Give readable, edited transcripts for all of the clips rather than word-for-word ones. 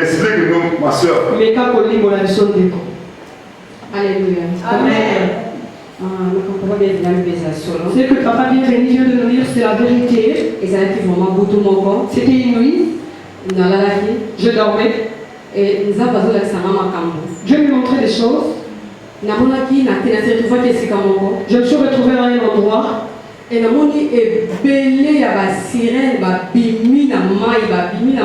explique-nous, ma soeur. Alléluia. Amen. Ce que papa vient de nous dire, c'est la vérité. C'était inouï. Je dormais. Dieu me montrait des choses. Je me suis retrouvé à un endroit. Et namoni ebele ya ba sirène ba bimi na mai ba ina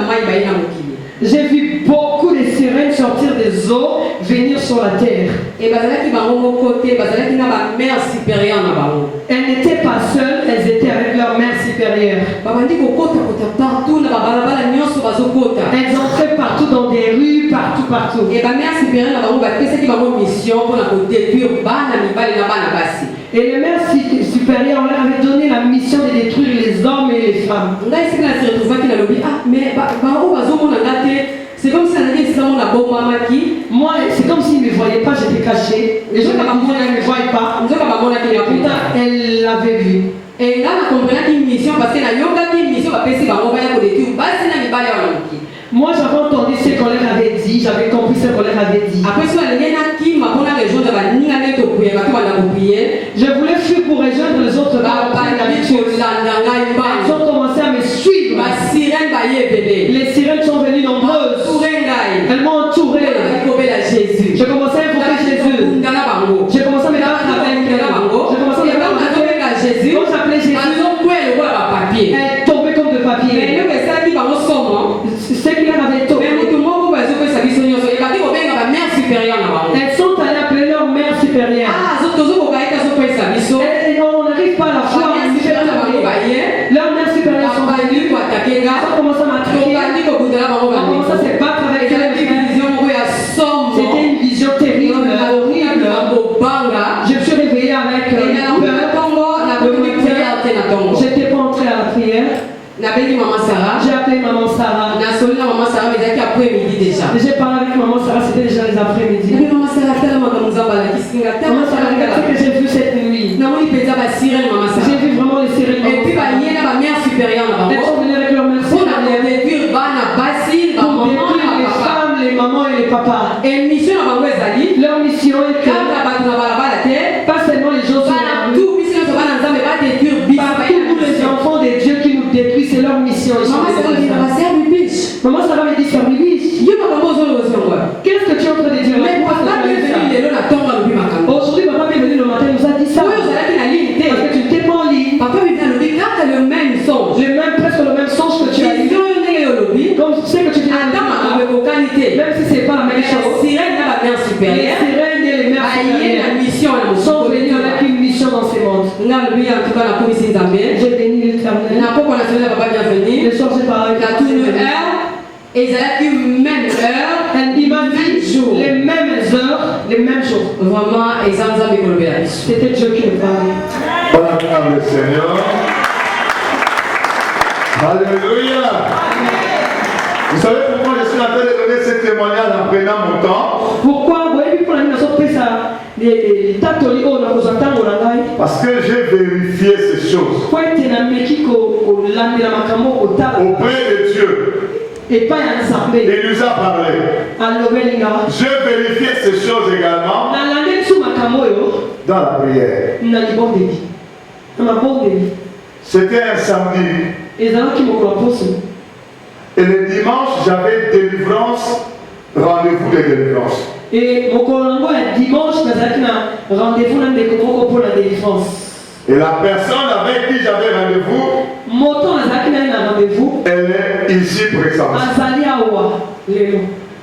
mokili. J'ai vu beaucoup de sirènes sortir des eaux, venir sur la terre. Et bazalaki bango moko te, bazalaki na ba mère supérieure na bango. Elles n'étaient pas seules, elles étaient avec leur mère supérieure. Babandi kokota kota partout na balabala nyonso bazokota. Elles entraient partout dans des rues, partout. Et ba mère supérieure na bango bapesaki bango mission pour na kodétruire bana mibali na bana basi. Et les mères supérieures leur avaient donné la mission de détruire les hommes et les femmes. C'est comme si moi, c'est comme s'ils ne me voyaient pas, j'étais caché. Les gens ne me voyaient pas. Pourtant, elle l'avait vu. Et là, on comprenait une mission parce que une mission moi, j'avais entendu ce qu'on leur avait dit, j'avais compris ce qu'on leur avait dit. Après, je voulais fuir pour rejoindre les autres. Elles ont commencé à me suivre. Les sirènes sont venues nombreuses. Elles m'ont entouré. J'ai commencé à invoquer Jésus. J'ai commencé à me battre avec Jésus. Quand j'appelais Jésus, elle est tombée comme de papier. Ce qui leur avait tombé. Elles sont allées appeler leur mère supérieure. Et on n'arrive pas à la voir. Leur mère supérieure sont venues. Elles ont commencé à m'attaquer. On commence à se battre avec elle. C'était une vision terrible, horrible. Je me suis réveillée avec j'étais pas entrée à la prière. J'ai appelé maman Sarah. J'ai parlé avec maman Sarah, c'était déjà les après-midi. Maman Sarah, qu'est-ce que j'ai vu cette nuit? J'ai vu vraiment les sirènes. Et puis, il y a la mère supérieure. Elles sont venues avec leur mère supérieure. Pour détruire les femmes, les mamans et les papas. Et mission leur mission est que pas seulement les gens sont là, tous les enfants de Dieu qui nous détruisent, c'est leur mission. Maman Sarah me dit faire bibiche. Qu'est-ce que tu es en train de dire? Aujourd'hui, papa est venu le matin, il nous a dit ça. Parce que tu n'étais pas en ligne. Papa me dit le même songe. Presque le même songe que tu as eu. Comme tu sais que tu dis même si c'est pas la même chose. Les sirènes et les mères supérieures sont venues avec une mission dans ce monde. J'ai béni l'Éternel. Le soir, j'ai parlé avec et même heure, il m'a dit les mêmes heures, les mêmes jours. Vraiment, c'était Dieu qui me parlait. Acclame le Seigneur. Alléluia. Vous savez pourquoi je suis en train de donner ce témoignage en prenant mon temps? Pourquoi? Parce que j'ai vérifié ces choses auprès de Dieu. Et pas il nous a parlé. J'ai vérifié ces choses également dans la prière. C'était un samedi. Et le dimanche, j'avais délivrance, rendez-vous de délivrance. Et mon dimanche, rendez-vous pour la délivrance. Et la personne avec qui j'avais rendez-vous, elle est ici présente.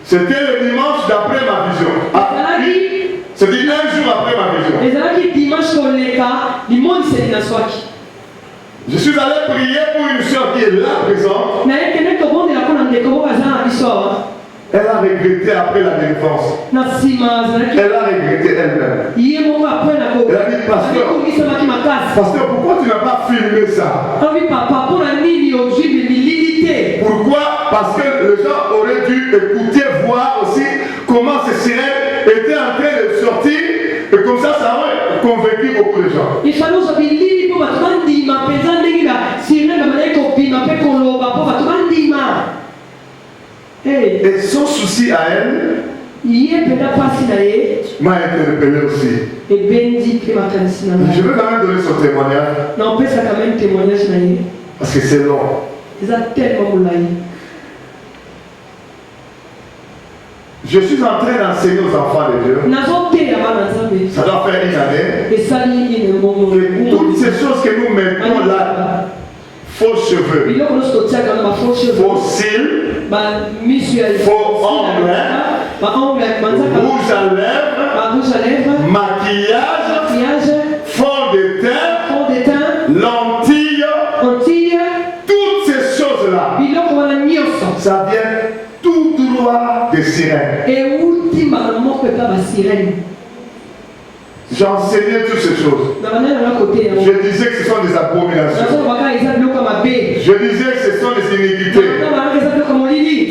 C'était le dimanche d'après ma vision. C'était un jour après ma vision. Je suis allé prier pour une soeur qui est là présente. Elle a regretté après la délivrance. Elle a regretté elle-même. Elle a dit, pasteur, pourquoi tu n'as pas filmé ça? Pourquoi? Parce que les gens auraient dû écouter, voir aussi comment ces sirènes étaient en train de sortir. Et comme ça aurait convaincu beaucoup de gens. Hey. Et son souci à elle m'a interpellé aussi. Je veux quand même donner son témoignage. Parce que c'est long. Je suis en train d'enseigner aux enfants de Dieu. Ça doit faire une année. Et toutes ces choses que nous mettons là, faux cheveux, faux cils, faux ongles, rouge à lèvres, maquillage, fond de teint, lentilles, toutes ces choses-là, ça vient tout droit des sirènes. J'enseignais toutes ces choses. Je disais que ce sont des abominations. Je disais que ce sont des iniquités.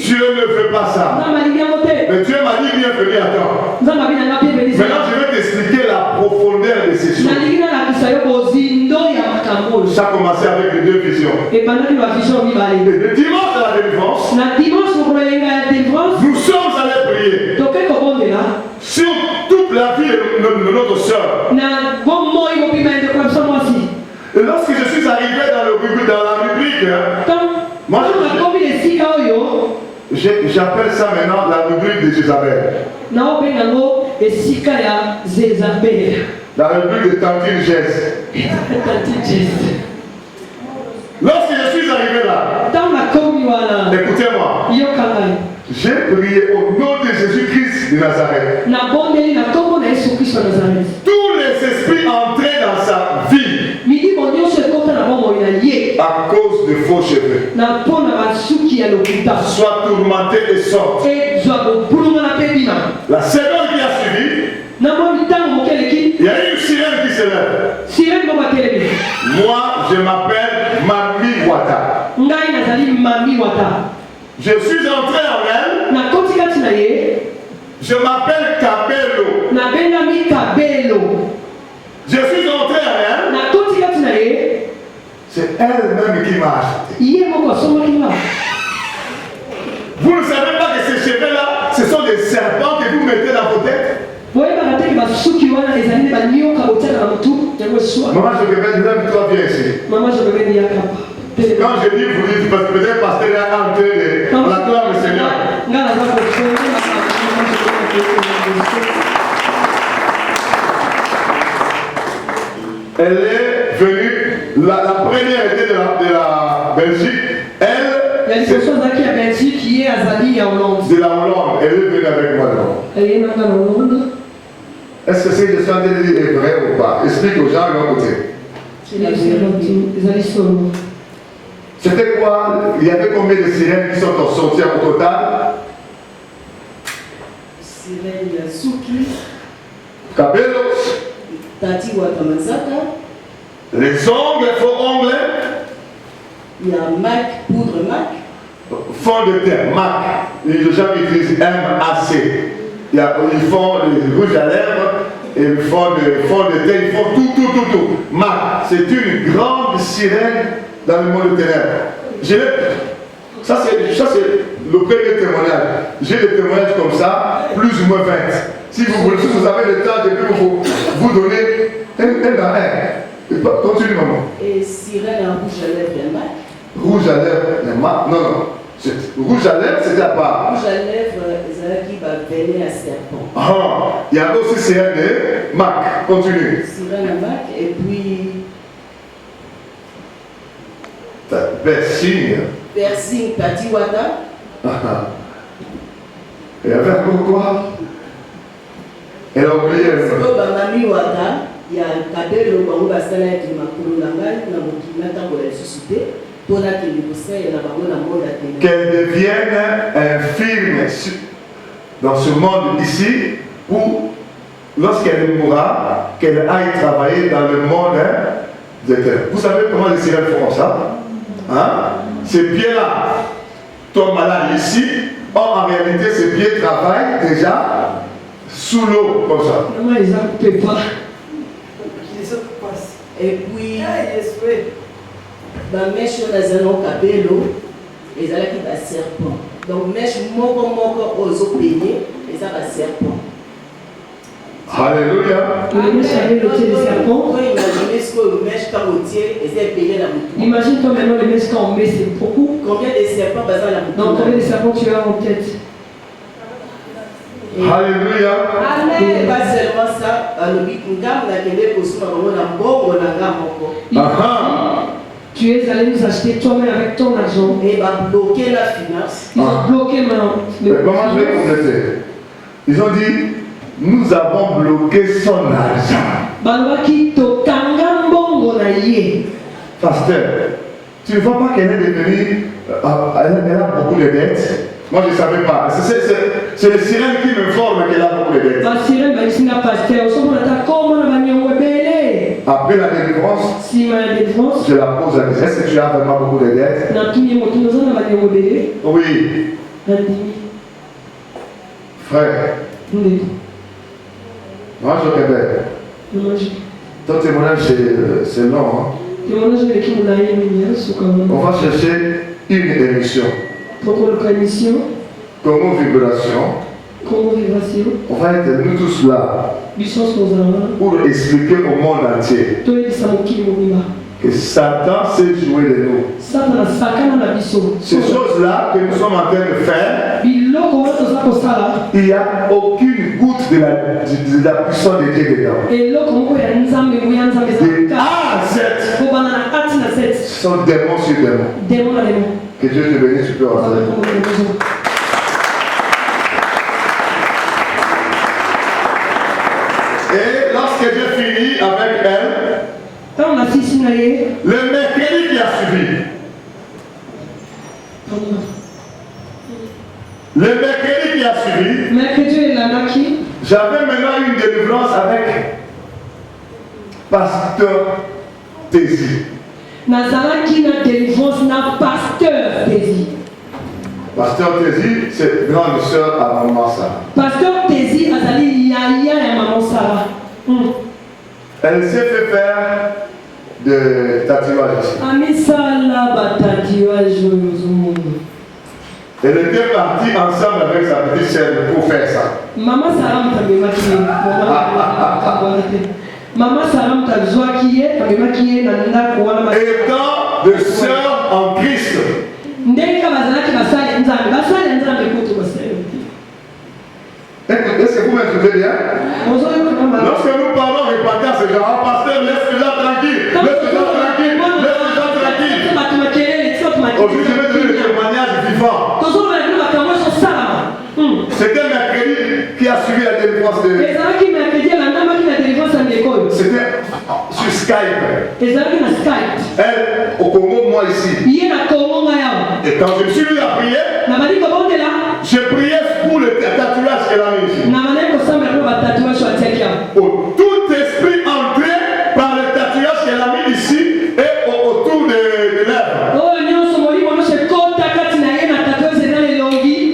Dieu ne veut pas ça. Mais Dieu m'a dit bienvenue à toi. Maintenant je vais t'expliquer la profondeur de ces choses. Ça a commencé avec les deux visions. Le dimanche à la délivrance, nous sommes allés prier sur toute la vie de notre soeur. Et lorsque je suis arrivé dans la rubrique, moi j'appelle ça maintenant la rubrique de Jézabel. La rubrique de Tantine Jess. Lorsque je suis arrivé là, écoutez-moi, j'ai prié au nom de Jésus-Christ de Nazareth. Tous les esprits entrés dans sa vie à cause de faux cheveux soient tourmentés et sortent. La seconde qui a suivi, il y a une sirène qui s'élève. Moi, je m'appelle Mami Wata. Je suis entré en elle. Je m'appelle Kabelo. Je suis entré en elle. C'est elle-même qui m'a acheté. Vous ne savez pas que ces cheveux-là, ce sont des serpents que vous mettez dans vos têtes. Maman, je reviens, lève-toi, viens ici. Quand je dis, vous dites, parce que peut-être pasteur est en train de la gloire du Seigneur. Elle est venue, la première était de la Belgique. Elle, il y a une personne qui est à Belgique qui est à Zali en Hollande. De la Hollande, elle est venue avec moi. Est-ce que c'est que je suis en train de dire est vrai ou pas? Explique aux gens de l'autre côté. C'était quoi? Il y avait combien de sirènes qui sont sorties au total? Sirène Souki, Kabelo, Tati Watamasaka, les ongles, faux ongles. Il y a Mac, poudre Mac. Fond de terre, Mac. Les gens utilisent MAC. Ils font les rouges à lèvres, et ils font de terre, ils font tout. Mac, c'est une grande sirène dans le monde de ténèbres. Ça c'est le premier témoignage. J'ai des témoignages comme ça, plus ou moins 20. Si vous voulez, si vous avez le temps, je peux vous donner un dans un. Continue, maman. Et sirène en rouge à lèvres de Mac. Rouge à lèvres de Mac. Non. Rouge à lèvres, c'était à part. Rouge à lèvres, c'est qui va venir à serpent. Il y a aussi sirène de Mac. Continue. Sirène à Mac, et puis. Persing, Tati Wata. Et elle fait quoi? Elle a oublié. Mami Wata, il y a Kabelo, Bango Basala, qui m'a couru la main, qui m'a suscité. Qu'elle devienne infirme dans ce monde ici, ou lorsqu'elle mourra, qu'elle aille travailler dans le monde des terres. Vous savez comment les sirènes font ça? Ces pieds-là tombent malades ici. Or, en réalité, ces pieds travaillent déjà sous l'eau, comme ça. Et puis, ma mèche dans un Kabelo, et là qui va serpent. Donc, mèche moko ozo peigné et ça va serpent. Alléluia. Imagine-toi maintenant les mèches quand on met, c'est beaucoup. Combien de serpents Donc combien de serpents tu as en tête? Alléluia. Amen. Pas seulement ça, tu es allé nous acheter toi-même avec ton argent. Et va bloquer la finance. Ils ont bloqué maintenant. Comment je vais compléter? Ils ont dit, nous avons bloqué son argent. Pasteur, tu ne vois pas qu'elle est devenue, elle a beaucoup de dettes. Moi je ne savais pas. C'est le sirène qui me forme qu'elle a beaucoup de dettes. Après la délivrance, je la pose à dire, est-ce que tu as vraiment beaucoup de dettes? Oui. Frère. Moi je Québec. Ton témoignage c'est long. Hein? On va chercher une émission. Comment vibration. On va être nous tous là pour expliquer au monde entier que Satan s'est joué de nous. Ces choses-là que nous sommes en train de faire, il n'y a aucune goutte de la puissance de Dieu dedans. De A à Z, ce sont démons sur démons. Que Dieu te bénisse, tu peux rentrer. Et lorsque j'ai fini avec elle, le mercredi qui a suivi, j'avais maintenant une délivrance avec Pasteur Tézi. Pasteur Tézi, c'est grande sœur à maman Sarah. Pasteur Tézi azali yaya ya maman Sarah. Elle s'est fait faire de tatouage ici. Amisala ba tatouage. Elle était partie ensemble avec sa petite sœur pour faire ça. Maman Sarah m'a Maman Sarah m'a étant de sœurs en Christ. Est-ce que vous m'écoutez bien? Lorsque nous parlons répartir ce genre, pasteur, laisse-le-là tranquille. Laisse-le-là tranquille. Laisse-le-là tranquille. Aujourd'hui, je vais donner le témoignage vivant. C'était mercredi qui a suivi la délivrance de. C'était sur Skype. Elle au Congo, moi ici. Et quand je me suis mis à prier, j'ai prié pour le tatouage qu'elle a mis ici. Tout esprit entré par le tatouage qu'elle a mis ici et autour des lèvres.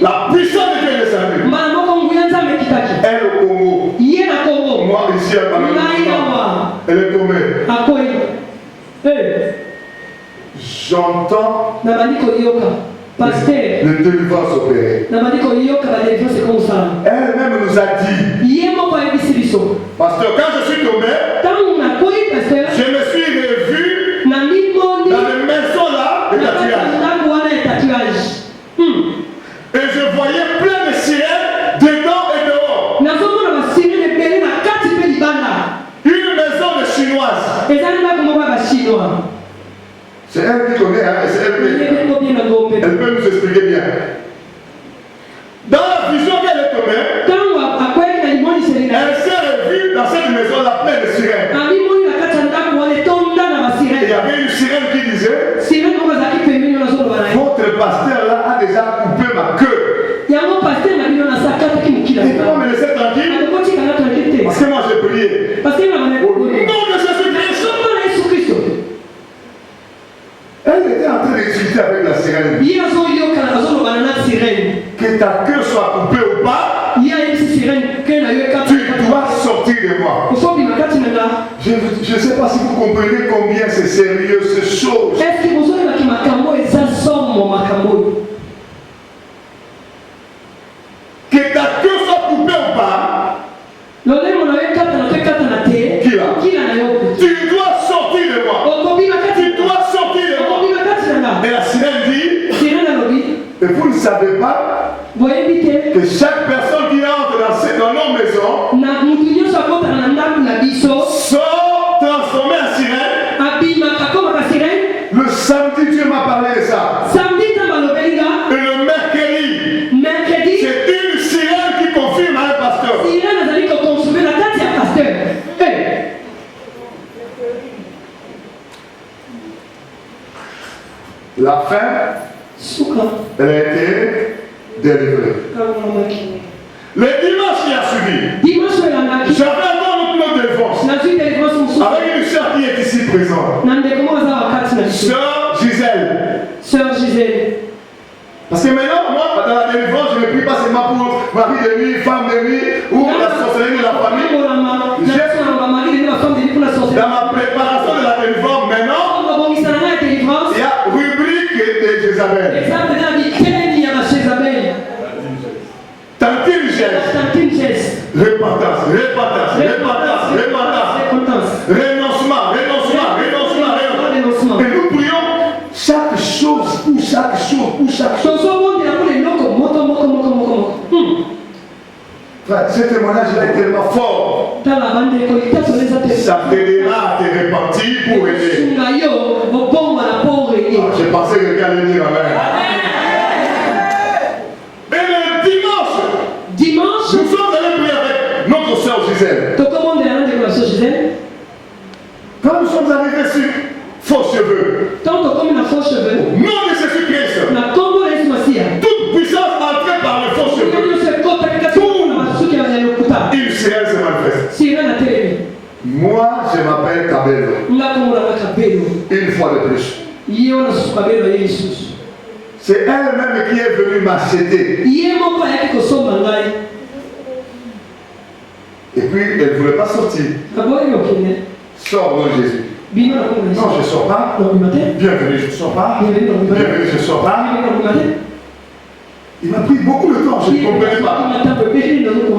La puissance de Dieu est descendue. Elle au Congo. Moi ici à Panama. Elle est tombée. J'entends le délivrance opérer. Elle-même nous a dit. Pasteur, quand je suis tombé, je me suis revu dans les maisons là de tatouage. Et je voyais plein de sirènes dedans et dehors. Une maison de chinoise. C'est elle qui connaît, hein? C'est elle peut nous expliquer bien. Dans la vision qu'elle est tombée, elle s'est revue dans cette maison là pleine de sirènes. Et il y avait une sirène qui disait, votre pasteur là a déjà coupé ma queue. Et comment me laisser tranquille? Parce que moi j'ai prié. Au nom de Jésus-Christ. Elle était en train d'expliquer avec la sirène. Que ta queue soit coupée ou pas, tu dois sortir de moi. Je ne sais pas si vous comprenez combien c'est sérieux ces choses. Que ta queue soit coupée ou pas. Qui là? Tu dois sortir de moi. Tu dois sortir de moi. Et la sirène dit, et vous ne savez pas que chaque personne qui entre dans nos maisons sort transformée en sirène. Le samedi, Dieu m'a parlé de ça. Et le mercredi, c'est une sirène qui confirme à un pasteur. La fin, elle a été délivrée. Le dimanche qui a suivi, j'avais encore notre défense avec une soeur qui est ici présente. Sœur Gisèle. Parce que maintenant, moi, dans la délivrance, je ne prie pas seulement pour mari de nuit, femme de nuit ou la sorcellerie de la famille. Dans ma préparation de la délivrance, maintenant, il y a rubrique de Jézabel. Tantine geste. Repentance. Renoncement. Et nous prions chaque chose pour chaque chose. Frère, ce témoignage est tellement fort. Ça t'aidera à te repentir pour aider. Je pensais que quelqu'un allait dire amen. Et le dimanche, nous sommes allés prier avec notre soeur Gisèle. Quand nous sommes arrivés sur faux cheveux, au nom de Jésus-Christ, toute puissance entrée par le faux cheveux, une sirène se manifeste. Moi, je m'appelle Kabelo. Une fois de plus. C'est elle-même qui est venue m'acheter. Et puis, elle ne voulait pas sortir. Sors, mon Jésus. Non, je ne sors pas. Bienvenue, je ne sors pas. Bienvenue, je ne sors pas. Il m'a pris beaucoup de temps, je ne comprenais pas.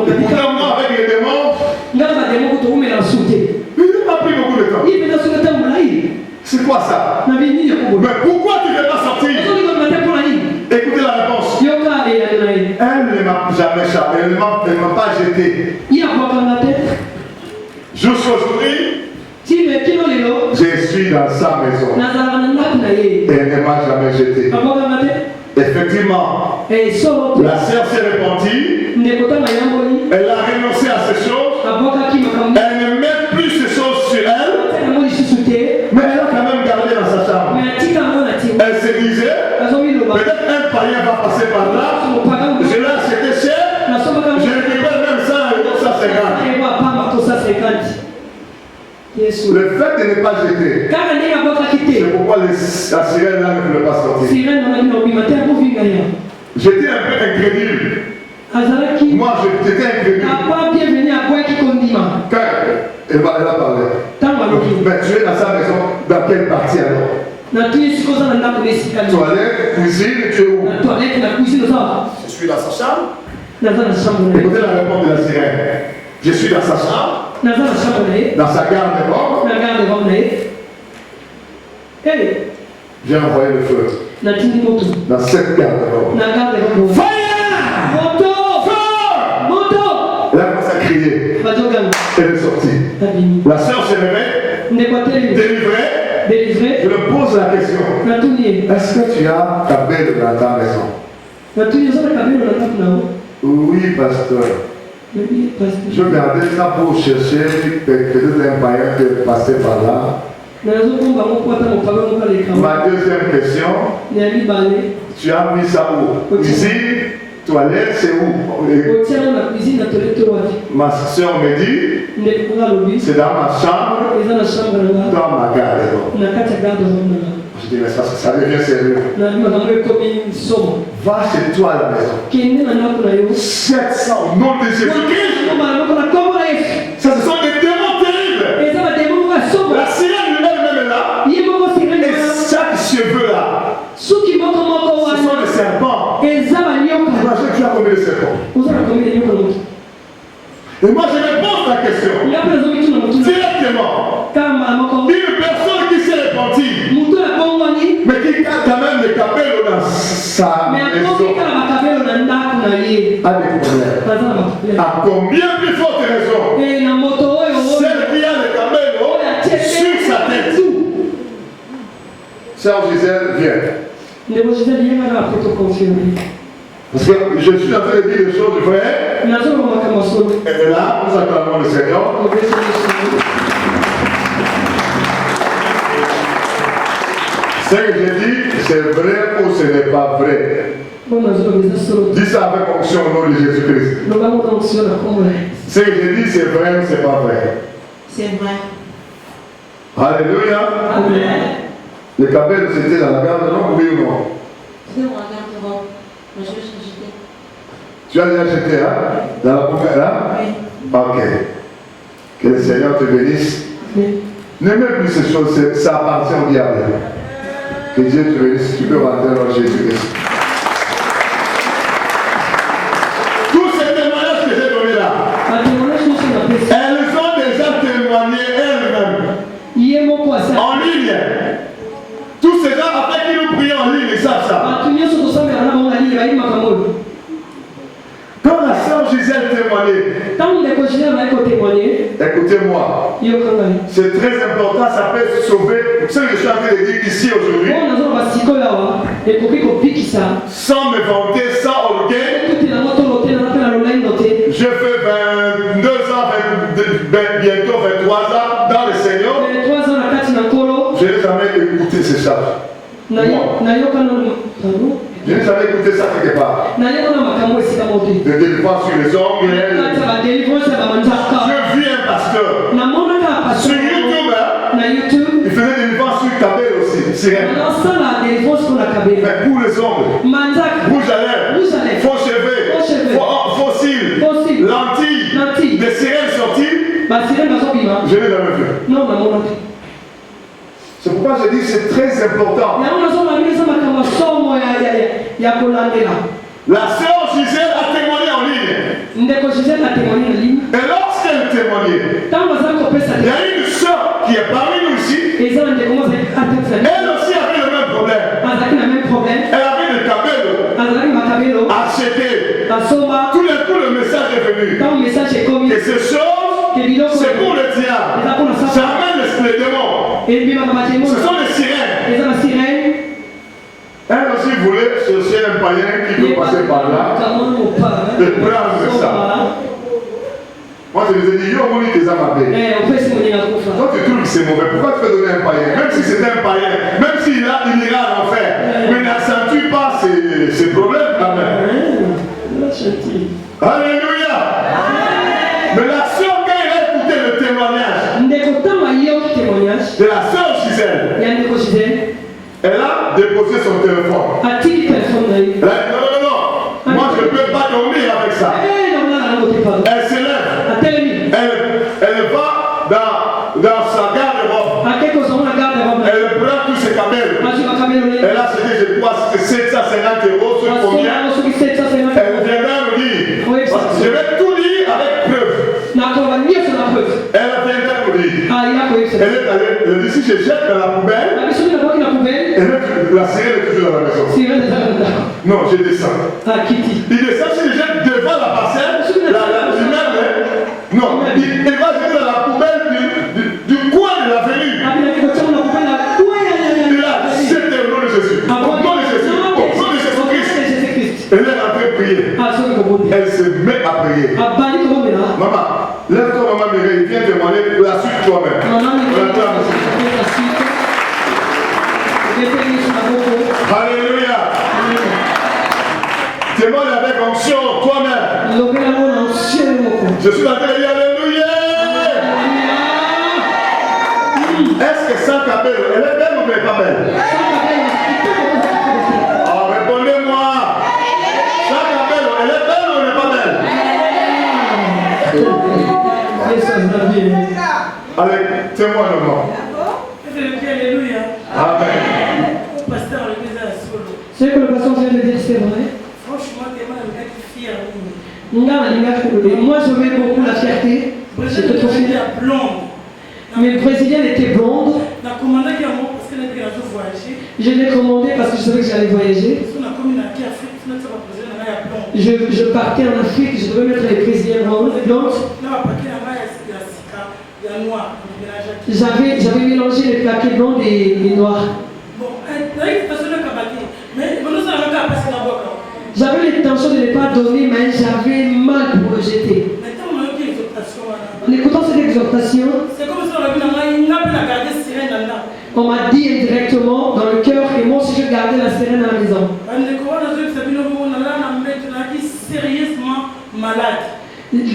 Et pourtant, moi, avec les démons, il m'a pris beaucoup de temps. C'est quoi ça? Mais pourquoi tu ne veux pas sortir? Écoutez la réponse. Elle ne m'a jamais chappé, elle ne m'a pas jeté. Jusqu'à aujourd'hui, je suis dans sa maison. Elle ne m'a jamais jeté. Effectivement, la sœur s'est repentie. Elle a renoncé à ces choses. Elle ne met plus ces choses sur elle. Mais elle a quand même gardé dans sa chambre. Elle se disait, peut-être un païen va passer par là. Je l'ai acheté cher. Je récupère même 100 €, 150. Le fait de ne pas jeter, c'est pourquoi la sirène là ne voulait pas sortir. J'étais un peu incrédule. Moi, j'étais incrédule. Quand elle a parlé, mais tu es dans sa maison, dans quelle partie alors? Toilette, cuisine, tu es où? Je suis dans sa chambre. Écoutez la réponse de la sirène. Je suis dans sa chambre. Dans sa garde-robe. J'ai envoyé le feu. Dans cette garde-robe. Fire! Elle a commencé à crier. Elle est sortie. La sœur s'est réveillée. Délivrée. Je lui pose la question. Est-ce que tu as ta belle dans ta maison? Oui, pasteur. Je gardais ça pour chercher peut-être un païen qui est passé par là. Ma deuxième question, tu as mis ça où? Cuisine, toilette, c'est où? Ma soeur me dit, c'est dans ma chambre, dans ma garde-robe. Je dis, mais ça devient sérieux. Va chez toi à la maison. 700 au nom de Jésus-Christ. Ça, ce sont des démons terribles. La sirène elle-même est là. Et chaque cheveu là, ce sont des serpents. Imagine, tu as combien de serpents? Et moi, je me pose la question. Directement. Une personne qui s'est répandue, mais qui a quand même le cabello dans sa maison, a des problèmes. À combien plus forte raison, celle qui a le cabello sur sa tête. Sœur Gisèle, viens. Parce que je suis en train de dire des choses vraies. Et là, nous acclamons le Seigneur. Ce que j'ai dit, c'est vrai ou ce n'est pas vrai. Dis ça avec onction au nom de Jésus-Christ. Ce que j'ai dit, c'est vrai ou c'est pas vrai. C'est vrai. Alléluia. Amen. Le cabelle, c'était dans la garde-robe, oui ou non? C'est dans la garde-robe. Je vais jeter. Tu as déjà jeté, hein? Dans la poubelle, hein? Oui. Ok. Que le Seigneur te bénisse. N'aimez plus ces choses, ça appartient au diable. Que Dieu te bénisse, tu peux rentrer dans Jésus-Christ. Tous ces témoignages que j'ai donnés là, elles ont déjà témoigné elles-mêmes. En ligne. Tous ces gens, après qu'ils nous prient en ligne, ils savent ça. Quand la sœur Gisèle témoignait, écoutez-moi, c'est très important, ça peut sauver ce que je suis en train de dire ici aujourd'hui, sans me vanter, sans orgueil. Je fais 22 ans, bientôt 23 ans dans le Seigneur. Je n'ai jamais écouté ces charges. Moi. Je n'ai jamais écouté ça quelque part. De délivrance sur les ongles. Je vis un pasteur. Sur YouTube, il faisait des délivrance sur le cabelle aussi. Sirène. Mais pour les ongles, rouge à lèvres, faux cheveux, faux cils, lentilles, des sirènes sorties. Je n'ai jamais vu. C'est pourquoi je dis que c'est très important. La sœur Gisèle a témoigné en ligne. Et lorsqu'elle témoignait, il y a une sœur qui est parmi nous ici. Elle aussi avait le même problème. Elle avait le cabello acheté. Tout d'un coup, le message est venu. Et ces choses, c'est pour le diable. Ça amène les démons. Ce sont les sirènes. Elle aussi voulait chercher un païen qui peut passer par là et prendre ça. Moi je les ai dit, yo, mon lit, toi tu trouves que c'est mauvais, pourquoi tu peux donner un païen? Même si c'est un païen, même s'il ira à l'enfer, mais n'accentue pas ses problèmes quand même. Alléluia. Mais la sœur, quand elle a écouté le témoignage de la sœur Gisèle, elle a déposé son téléphone. Elle a dit non. Moi je ne peux pas dormir avec ça. Elle s'élève. Elle va dans sa garde-robe. Elle prend tous ses cabelles. Elle a cédé, je crois, 750 € sur combien. Elle viendra nous dire. Je vais tout dire avec preuve. Elle viendra nous dire. Elle est allée, elle dit si je jette dans la poubelle, la sirène est toujours dans la maison. Non, je descends. Il descend, si je jette devant la parcelle, non, il va jeter dans la poubelle du coin de l'avenue. Il a jeté au nom de Jésus. Au nom de Jésus. Au nom de Jésus-Christ. Elle est en train de prier. Elle se met à prier. Maman, lève-toi, maman Mireille, viens témoigner la suite toi-même. Alléluia. Témoigne avec onction toi-même. Je suis en train de dire Alléluia. Est-ce que sans cabello, elle est belle ou elle n'est pas belle? Oh, répondez-moi. Sans cabello, elle est belle ou elle n'est pas belle? Allez, témoigne-moi. Alléluia. Amen. Pasteur, le désert solo. Ce que le pasteur vient de dire, c'est vrai. Franchement, tellement le gars qui est fier. Moi, j'aimais beaucoup la fierté. Mes brésiliennes étaient blondes. Je l'ai commandé parce que je savais que j'allais voyager. Je partais en Afrique, je devais mettre les brésiliennes blondes. J'avais mélangé les plaqués blancs et noirs. J'avais l'intention de ne pas donner, mais j'avais mal pour le jeter. En écoutant cette exhortation, on m'a dit indirectement dans le cœur que moi aussi je gardais la sirène à la maison.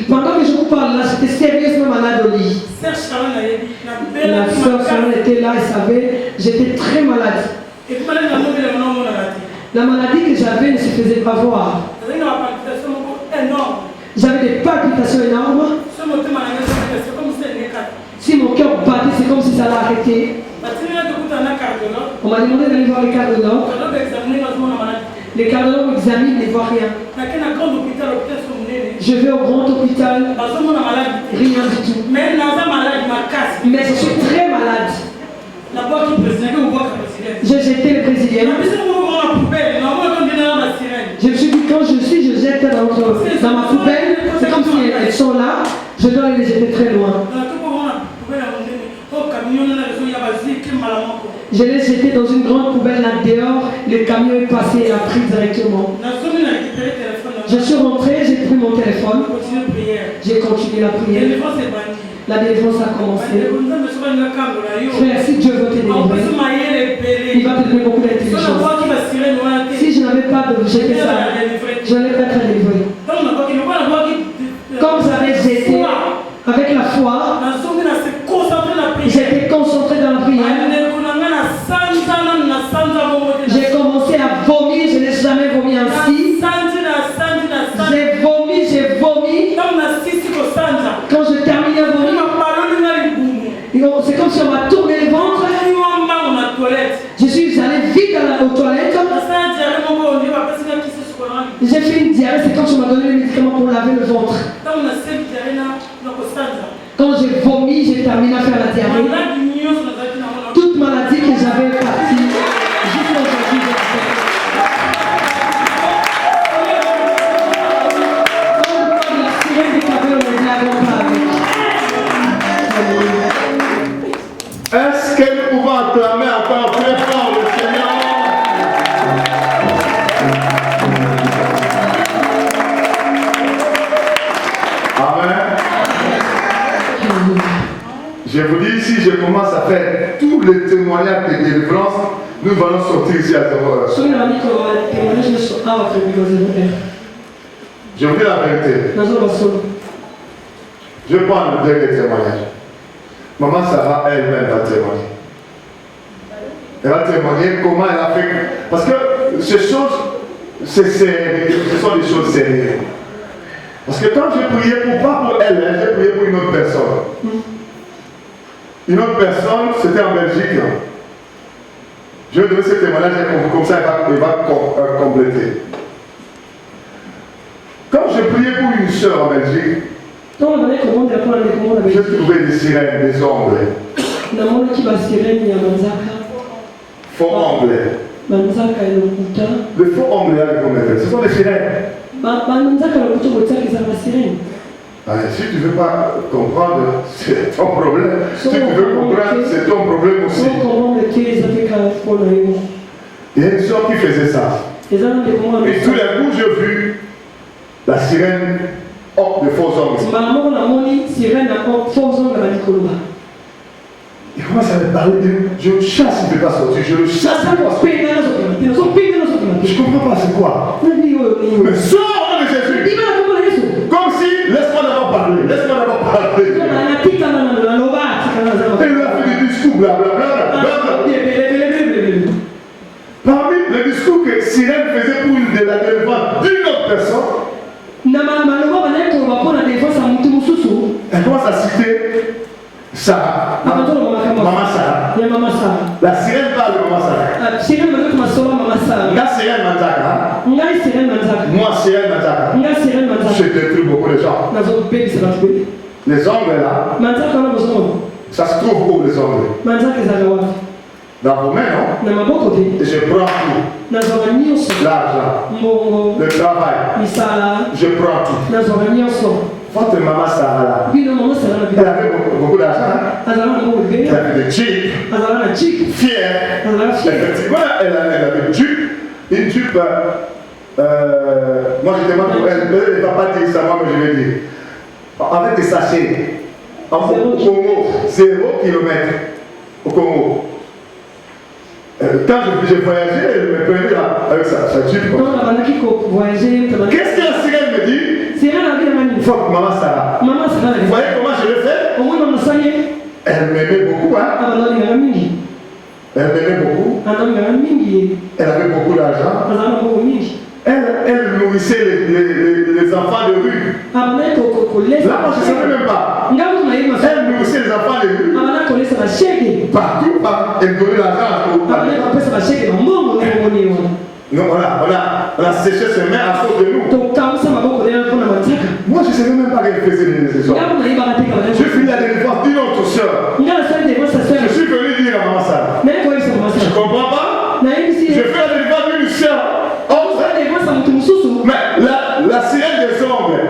Pendant que je vous parle là, j'étais sérieusement malade au lit. La soeur Sharon était là, elle savait, j'étais très malade. La maladie que j'avais ne se faisait pas voir. J'avais des palpitations énormes. Si mon cœur battait, c'est comme si ça allait arrêter. On m'a demandé d'aller voir les cardiologues. Les cardiologues m'examinent, ils ne voient rien. Je vais au grand hôpital, rien du tout. Mais je suis très malade. J'ai jeté les brésiliennes. Je me suis dit, quand je jette dans ma poubelle, c'est comme si elles sont là, je dois les jeter très loin. Je l'ai jeté dans une grande poubelle là dehors, le camion est passé et a pris directement. Je suis rentré, j'ai pris mon téléphone, j'ai continué la prière. La délivrance a commencé. Frère, si Dieu veut te délivrer, il va te donner beaucoup d'intelligence. Si je n'avais pas de jeter ça, je n'allais pas être délivré. Comme j'avais jeté avec la foi, j'étais concentré dans la prière. J'ai commencé à vomir, je n'ai jamais vomi ainsi. J'ai vomi. Quand je terminais à vomir, c'est comme si on m'a tourné le ventre. Je suis allé vite aux toilettes. J'ai fait une diarrhée, c'est comme si on m'a donné le médicament pour laver le ventre. Quand j'ai vomi, j'ai terminé à faire la diarrhée. Toute maladie que j'avais partie, jusqu'à aujourd'hui, la sirène des cabellos, on ne l'avons pas avec. Est-ce que nous pouvons acclamer encore très fort le Seigneur? Amen. Je vous dis, si je commence à faire tous les témoignages de délivrance, nous allons sortir ici à 0h. Je vous dis la vérité. Je vais prendre le dernier témoignage. Maman Sarah elle-même va témoigner. Elle va témoigner comment elle a fait. Parce que ces choses, ce sont des choses sérieuses. Parce que quand j'ai prié pas pour elle, j'ai prié pour une autre personne. Une autre personne, c'était en Belgique. Je vais donner ce témoignage comme ça, il va compléter. Quand j'ai prié pour une soeur en Belgique, j'ai trouvé des sirènes, des ongles. Faux ongles. Les faux ongles, ce sont des sirènes. Si tu ne veux pas comprendre, c'est ton problème. Si tu veux comprendre, c'est ton problème aussi. Il y a une soeur qui faisait ça. Et tout d'un coup, j'ai vu la sirène de faux ongles. Il commence à me parler de... Je le chasse, il ne peut pas sortir. Je le chasse. Je ne comprends pas, c'est quoi? Mais sors de Jésus. Comme si, laisse-moi d'abord parler. Laisse-moi d'abord parler. Et il a fait des discours, blablabla. Parmi les discours que Sirène faisait pour de la délivrance d'une autre personne, elle commence à citer Sarah. Maman Sarah. La sirène parle de Maman Sarah. Nga Cyril Manzaka. Ngai Cyril Manzaka. Moi, Cyril Manzaka. Nga Cyril Manzaka. Je détruis beaucoup de gens. Les ongles là, Manzaka na bosomo. ça se trouve où les ongles? Manzaka zawa. Dans vos mains, non? Na maboko te. Et je prends tout. Na zoga nyonso. L'argent, Mbongo. le travail, Misala. je prends tout. Na zoga nyonso. Votre maman Sarah là, Bino mama Sarah elle avait beaucoup d'argent. Hein? Azala na mbongo be. Elle avait des jeeps, Azala na chic. fière. Azala fière. Effectivement, elle avait une jupe. Une jupe, moi je demande pour elle ne va pas dire ça, moi mais je vais dire. Avec des sachets, au Congo, 0 km au Congo. Quand je voyageais, elle me prenait avec sa jupe. Qu'est-ce que la sirène me dit? Il faut que maman Sarah. Vous voyez comment je le fais? Elle m'aimait beaucoup, hein? Elle m'aimait beaucoup. Elle avait beaucoup d'argent. Elle nourrissait les enfants de rue. Là, moi, je ne savais même pas. Elle nourrissait les enfants de rue. Partout, elle donnait l'argent. Non, on a séché ses mains à cause de nous. Moi, je ne savais même pas qu'elle faisait des efforts. Je finis la délivrance d'une autre soeur. Je suis venu dire à maman ça. Tu ne comprends pas? Je fais la délivrance d'une soeur. Mais la sirène des ongles,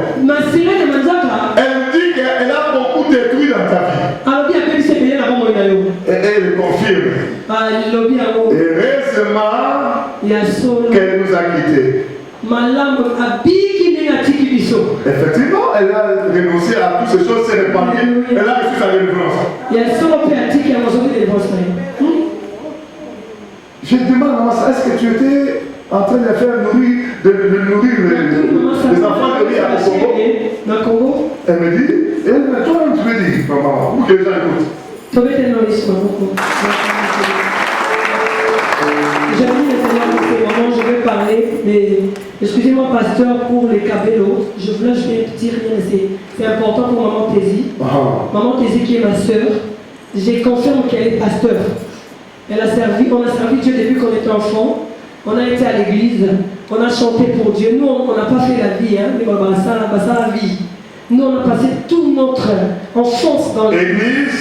elle me dit qu'elle a beaucoup détruit dans ta vie. Et elle confirme. Et récemment, qu'elle nous a quittés. Effectivement, elle a renoncé à toutes ces choses, s'est répandue. Elle a reçu sa délivrance. Je demande à maman, est-ce que tu étais en train de faire nourrir les enfants de riz à Congo? Elle me dit, toi, tu me dis, maman, pour que les gens écoutent. Je vais parler des... Excusez-moi, pasteur, pour les cabellos. Je voulais dire, c'est important pour Maman Tézi. Maman Tézi qui est ma soeur. J'ai confirmé qu'elle est pasteur. On a servi Dieu depuis qu'on était enfant. On a été à l'église. On a chanté pour Dieu. Nous, on n'a pas fait la vie. Mais ça, la vie. Nous, on a passé toute notre enfance dans l'église.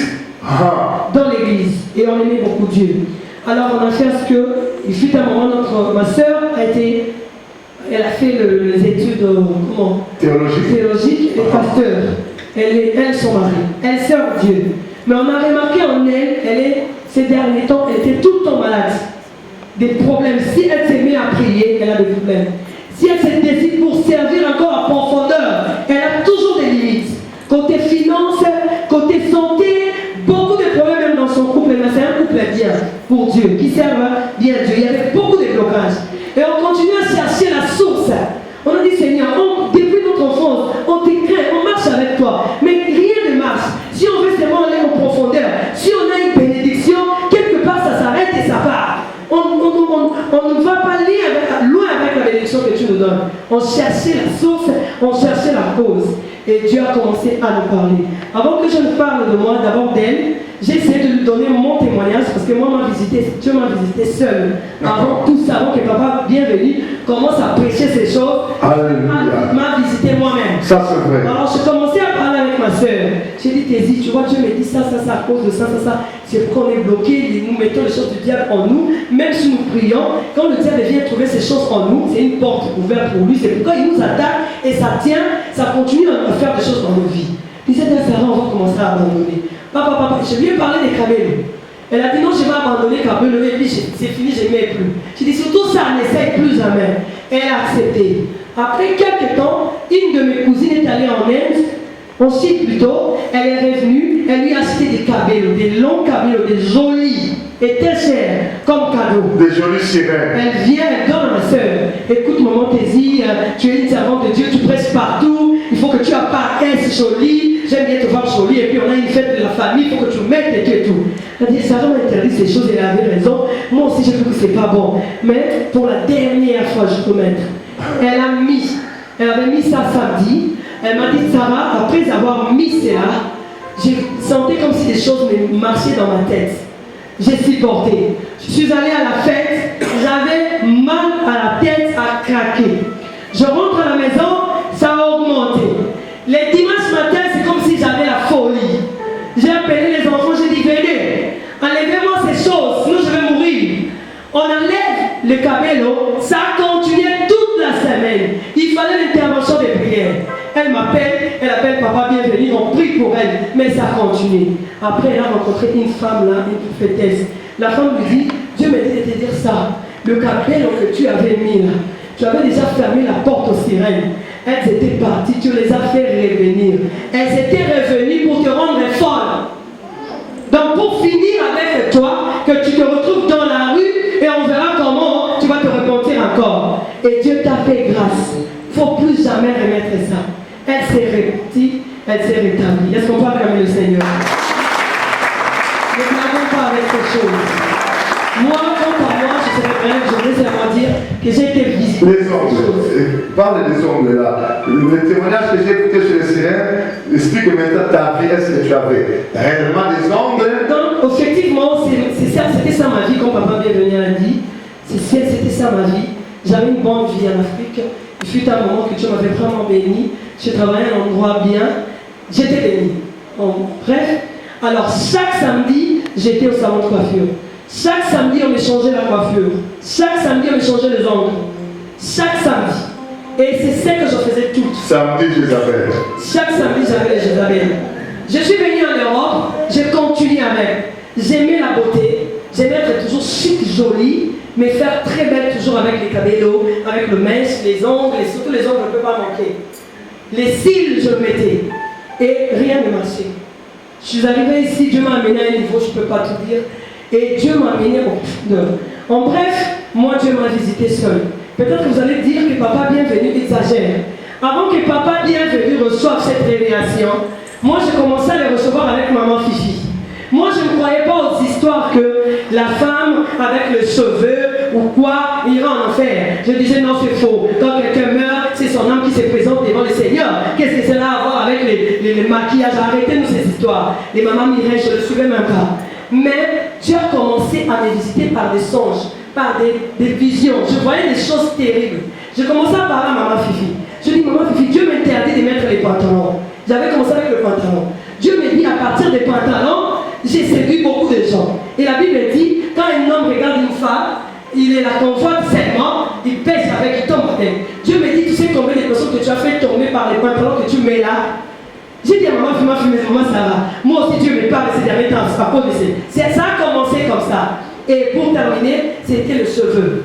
Dans l'église. Et on aimait beaucoup Dieu. Alors on a fait ce que, il fut un moment, ma soeur elle a fait les études théologiques et pasteur. Elle son mari, elle sert Dieu. Mais on a remarqué en elle, ces derniers temps, elle était tout le temps malade. Des problèmes. Si elle s'est mise à prier, elle a des problèmes. Si elle se décide pour servir encore à profondeur, elle a toujours des limites. Côté finance, côté santé, beaucoup de problèmes même dans son couple, mais c'est un couple bien pour Dieu, qui sert bien Dieu. Il y avait beaucoup de blocages. Et on continue à chercher la source. On a dit, Seigneur, depuis notre enfance, on te craint, on marche avec toi. Mais rien ne marche. Si on veut seulement aller en profondeur, si on a une bénédiction, quelque part ça s'arrête et ça part. On ne va pas loin avec la bénédiction que tu nous donnes. On cherchait la source, on cherchait la cause. Et Dieu a commencé à nous parler. Avant que je ne parle de moi, d'abord d'elle, j'ai essayé de lui donner mon témoignage parce que moi, Dieu m'a visité seul. Avant tout ça, avant que papa, bienvenu, commence à prêcher ces choses. Il m'a visité moi-même. Ça, c'est vrai. Alors, j'ai commencé à parler avec ma soeur. J'ai dit, Tézi, tu vois, Dieu me dit ça, à cause de ça. C'est qu'on est bloqué, nous mettons les choses du diable en nous. Même si nous prions, quand le diable vient trouver ces choses en nous, c'est une porte ouverte pour lui. C'est pourquoi il nous attaque et ça tient, ça continue à faire des choses dans nos vies. Il disait, on va commencer à abandonner. Papa, je lui ai parlé des cabellos. Elle a dit non, je vais abandonner cabello et puis c'est fini, je ne mets plus. J'ai dit surtout ça, n'essaye plus jamais. Elle a accepté. Après quelques temps, une de mes cousines est allée en Inde, on cite plutôt, elle est revenue, elle lui a acheté des cabellos, des longs cabellos, des jolis, et très chers, comme cadeau. Des jolis sirènes. Elle vient, elle donne à ma soeur. Écoute, maman Tézi, tu es une servante de Dieu, tu presses partout, il faut que tu apparaisses jolie, j'aime bien te voir jolie, et puis on a une fête de la famille, il faut que tu mettes et tout. Elle a dit, ça m'a interdit ces choses, elle avait raison. Moi aussi, je trouve que c'est pas bon. Mais pour la dernière fois, je peux mettre. Elle avait mis ça samedi. Elle m'a dit, Sarah, après avoir mis cela, j'ai senti comme si des choses me marchaient dans ma tête. J'ai supporté. je suis allée à la fête, j'avais mal à la tête, à craquer. Je rentre à la maison, ça a augmenté. Les dimanches matins, c'est comme si j'avais la folie. J'ai appelé les enfants, j'ai dit venez, enlevez-moi ces choses, sinon je vais mourir. On enlève le cabello, ça a continué toute la semaine. Il fallait l'intervention des prières. Elle m'appelle, elle appelle papa, bienvenue, on prie pour elle, mais ça continue. Après, elle a rencontré une femme là, une prophétesse. La femme lui dit, Dieu m'a dit de te dire ça. Le cabello que tu avais mis là, tu avais déjà fermé la porte aux sirènes. Elles étaient parties, tu les as fait revenir. Elles étaient revenues pour te rendre folle. Donc pour finir avec toi, que tu te retrouves dans la rue et on verra comment tu vas te repentir encore. Et Dieu t'a fait grâce. Il ne faut plus jamais remettre ça. Elle s'est répartie, elle s'est rétablie. Est-ce qu'on peut acclamer le Seigneur? Ne n'avons pas avec ces choses. Moi, quant à moi, je voudrais seulement dire que j'ai été visité. Les ongles, parle des ongles là. Le témoignage que j'ai écouté chez les sirènes explique que maintenant ta vie, est-ce que tu avais réellement des ongles? Donc, effectivement, c'était ça ma vie, comme papa bienvenue a dit. C'était ça ma vie. J'avais une bonne vie en Afrique. Il fut un moment que Dieu m'avait vraiment béni. J'ai travaillé à un endroit bien. J'étais béni. Bref, alors chaque samedi, j'étais au salon de coiffure. Chaque samedi, on me changeait la coiffure. Chaque samedi, on me changeait les ongles. Chaque samedi. Et c'est ce que je faisais tout. Samedi, Jézabel. Chaque samedi, j'avais les Jézabel. Je suis venue en Europe, j'ai continué avec. J'aimais la beauté. J'aimais être toujours chic, jolie, mais faire très belle toujours avec les cabellos, avec le mèche, les ongles, et surtout les ongles ne peuvent pas manquer. Les cils, je le mettais. Et rien ne marchait. Je suis arrivée ici, Dieu m'a amené à un niveau, je ne peux pas tout dire. Et Dieu m'a amené au profondeur. En bref, moi Dieu m'a visité seul. Peut-être que vous allez dire que papa bienvenu exagère. Avant que papa bienvenu reçoive cette révélation, moi j'ai commencé à les recevoir avec maman Fifi. Moi je ne croyais pas aux histoires que la femme avec le cheveu ou quoi ira en enfer. Je disais non, c'est faux. Quand quelqu'un meurt, c'est son âme qui se présente devant le Seigneur. Qu'est-ce que cela a à voir avec les maquillages? Arrêtez-nous ces histoires. Les mamans Mireille, je ne le suivais même pas. Mais Dieu a commencé à me visiter par des songes, par des visions. Je voyais des choses terribles. Je commençais à parler à maman Fifi. Je dis, maman Fifi, Dieu m'interdit de mettre les pantalons. J'avais commencé avec le pantalon. Dieu me dit, à partir des pantalons, j'ai séduit beaucoup de gens. Et la Bible dit, quand un homme regarde une femme, il la convoite seulement, il pèse avec, il tombe à terre. Dieu me dit, tu sais combien de personnes que tu as fait tomber par les pantalons que tu mets là? J'ai dit à maman, maman ça va. Moi aussi, Dieu me parle ces derniers temps, c'est pas cause de ça. Ça a commencé comme ça. Et pour terminer, c'était le cheveu.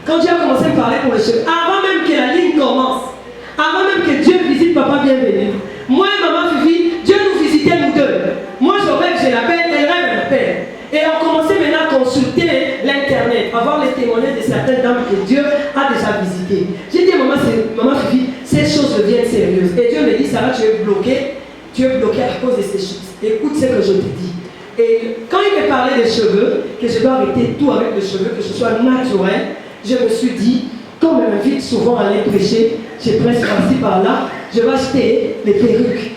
Quand Dieu a commencé à me parler pour les cheveux, avant même que la ligne commence, avant même que Dieu visite papa bienvenu, moi et maman Fifi, Dieu nous visitait nous deux. Moi je rêve, je l'appelle, elle rêve, elle m'appelle. Et on commençait maintenant à consulter l'internet, à voir les témoignages de certaines dames que Dieu a déjà visitées. J'ai dit à maman Fifi, ces choses deviennent sérieuses. Et Dieu me dit, Sarah, tu es bloquée à cause de ces choses. Écoute ce que je te dis. Et quand il me parlait des cheveux, que je dois arrêter tout avec les cheveux, que ce soit naturel, je me suis dit, comme on m'invite souvent à aller prêcher, je presse par-ci par-là, je vais acheter les perruques.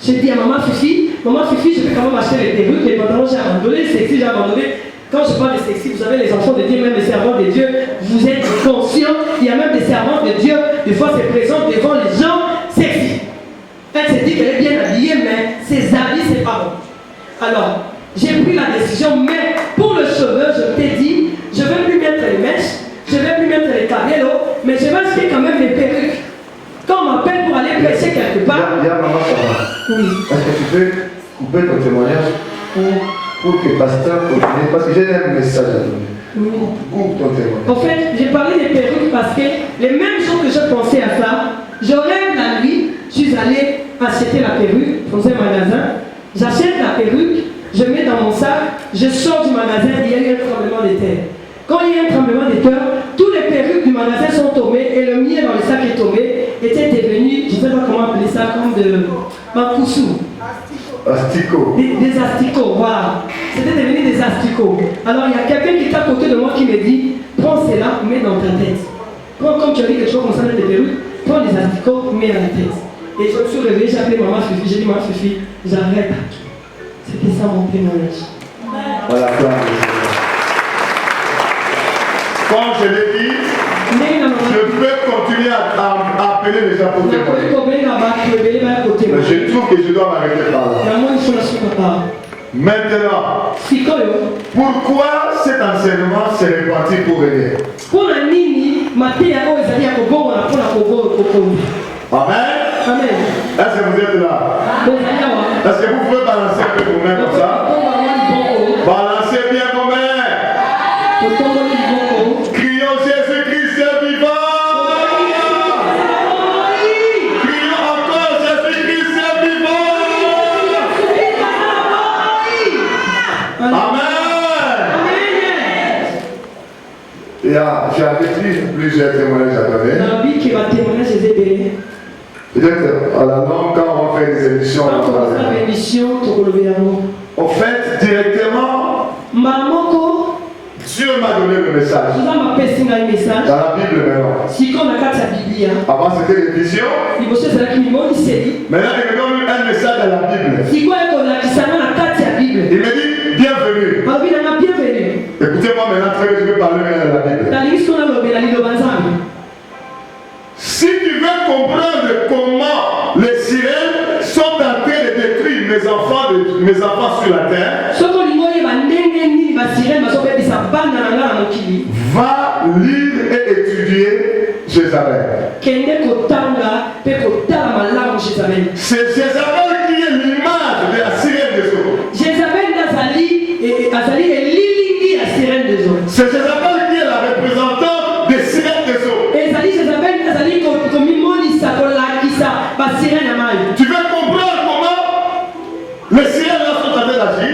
J'ai dit à maman Fifi, je vais quand même acheter les perruques, les pantalons, j'ai abandonné, le sexy, j'ai abandonné. Quand je parle de sexy, vous savez, les enfants de Dieu, même les servants de Dieu, vous êtes conscients, il y a même des servants de Dieu, des fois se présentent devant les gens sexy. Elle s'est dit qu'elle est bien habillée, mais ses habits, c'est pas bon. Alors, j'ai pris la décision, mais pour le cheveu, je t'ai dit, je ne vais plus mettre les mèches, je ne vais plus mettre les cabellos, mais je vais acheter quand même les perruques. Quand on m'appelle pour aller prêcher quelque part. Il y a maman Sarah. Oui. Est-ce que tu peux couper ton témoignage pour que le pasteur continue? Parce que j'ai un message à donner. Oui. Coupe ton témoignage. En fait, j'ai parlé des perruques parce que les mêmes jours que je pensais à ça, je rêve la nuit, je suis allée acheter la perruque dans un magasin, j'achète la perruque, je mets dans mon sac, je sors du magasin, il y a eu un tremblement de terre. Quand il y a eu un tremblement de terre, tous les perruques du magasin sont tombées et le mien dans le sac est tombé, était devenu, je ne sais pas comment appeler ça, comme de makousou. Asticots. Des asticots, voilà. C'était devenu des asticots. Alors il y a quelqu'un qui est à côté de moi qui me dit, prends cela, mets dans ta tête. Prends, comme tu as dit que tu vas commencer à mettre des perruques, prends des asticots, mets dans la tête. Et je me suis réveillée, j'ai appelé maman Fifi, j'ai dit maman Fifi, j'arrête. C'était ça mon témoignage. Voilà, Comme je l'ai dit, je peux continuer à appeler les gens pour témoigner. Mais je trouve que je dois m'arrêter par là. Maintenant, pourquoi cet enseignement s'est réparti pour aider? Amen. Est-ce que vous êtes là? Est-ce que vous pouvez balancer un peu vos mains comme ça? Balancez bien vos mains. Crions Jésus-Christ est vivant. Crions encore Jésus-Christ est vivant. Amen. J'ai appris plusieurs témoignages à donner. Peut-être à la longue, quand on fait des émissions, on fait directement. Dieu m'a donné le message. Dans la Bible maintenant. Avant c'était une vision. Maintenant il me donne un message dans la Bible. Il me dit bienvenue. Écoutez-moi maintenant, très bien, je vais parler maintenant de la Bible. Si tu veux comprendre comment les sirènes sont en train de détruire mes enfants sur la terre, va lire et étudier Jézabel. C'est Jézabel qui est l'image de la sirène des eaux. C'est Jézabel qui est la représentante des sirènes des eaux. Tu veux comprendre comment les sirènes sont en train d'agir?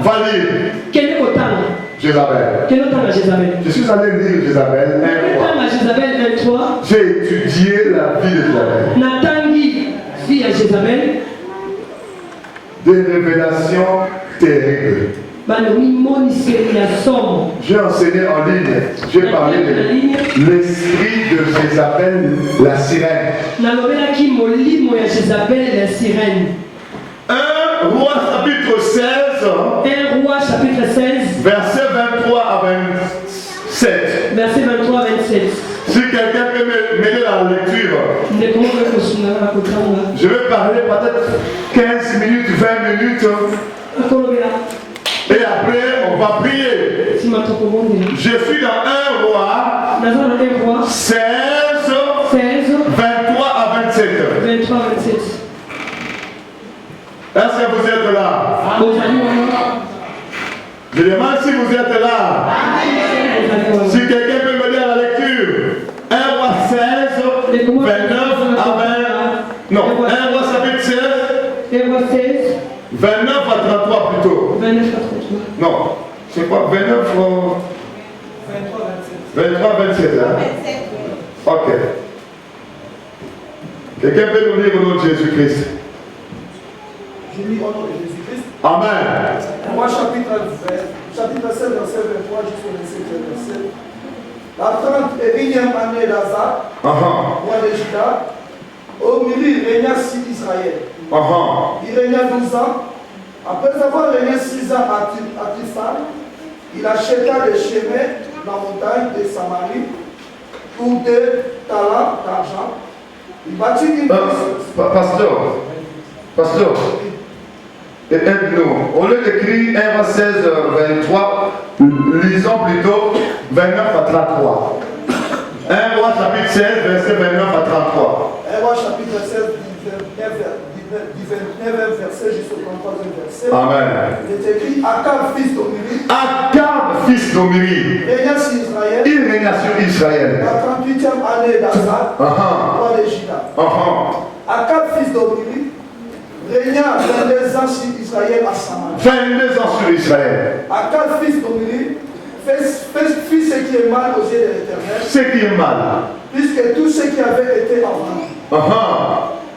Va lire Jézabel. Je suis allé lire Jézabel 1:3. J'ai étudié la vie de Jézabel. Des révélations terribles. J'ai enseigné en ligne. J'ai parlé de l'esprit de Jézabel, la sirène. 1 Roi chapitre 16. Verset 23 à 27. Si quelqu'un peut m'aider dans la lecture, je vais parler peut-être 15 minutes, 20 minutes. Et après, on va prier. Je suis dans 1 Roi 16, 23 à 27. Est-ce que vous êtes là? Je demande si vous êtes là. Si quelqu'un peut me dire la lecture. 1 Roi 16, 29 à 20. Non, 1 Roi chapitre 16. 29 à 33 plutôt. Non, c'est quoi 29 23 27 hein? Ok. Quelqu'un peut nous lire au nom de Jésus-Christ? Je lis au nom de Jésus-Christ. Amen. Moi, chapitre 7, verset 23 jusqu'au 27 verset. La 31e année d'Asa, roi de Juda, Omri régna sur Israël. Il régna 12 ans. Après avoir régné 6 ans à Tifan, il acheta des chemins dans la montagne de Samarie pour 2 talents d'argent. Il bâtit une Pasteur, aide-nous. Au lieu d'écrire 1 Roi 16, 23, lisons plutôt 29 à 33. 1 Roi chapitre 16, verset 29 à 33. 1 Roi chapitre 16, 29 verset jusqu'au 33e verset. Amen. Il est écrit Akab, fils d'Omri. Il régna sur Israël. La 38e année d'Asa, roi de Juda. Akab, fils d'Omri, régna 22 ans sur Israël à Samarie. 22 ans sur Israël. Akab, fils d'Omri, fit ce qui est mal aux yeux de l'Éternel. Ce qui est mal. Puisque tout ce qui avait été avant.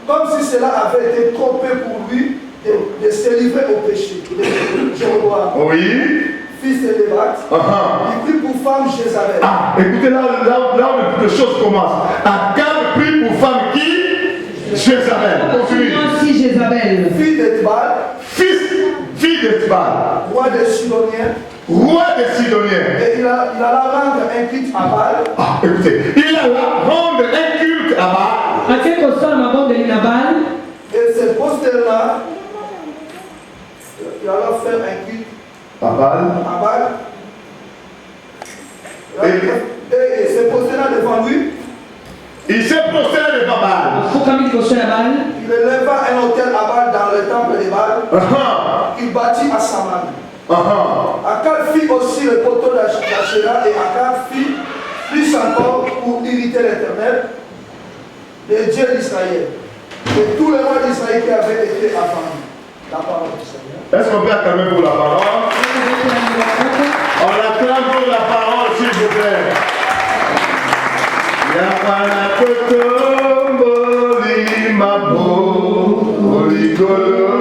Comme si cela avait été trop peu pour lui de se livrer au péché. Jéroboam, fils de Lébat, il prit pour femme Jézabel. Écoutez, là où les choses commencent. Akab prit pour femme qui? Jézabel. Fille d'Etbal. Fille d'Etbal. Roi des Sidoniens. roi des Sidoniens. Et il alla rendre un culte à Baal. Ah, écoutez, il alla rendre un culte à Baal. Et ce poster-là, il alla faire un culte À Baal. à Baal. Et ce poster-là devant lui, Il s'est prosterné devant Baal. il éleva un hôtel à Baal dans le temple de Baal. Il bâtit à Samarie. Akab fit aussi le poteau d'Achéra et Akab fit plus encore pour irriter l'Éternel, le Dieu d'Israël. Et tous les rois d'Israël qui avaient été avant lui. La parole du Seigneur. Est-ce qu'on peut acclamer pour la parole? On acclame pour la parole, s'il vous plaît. Yapana kotombo limabo oligolo.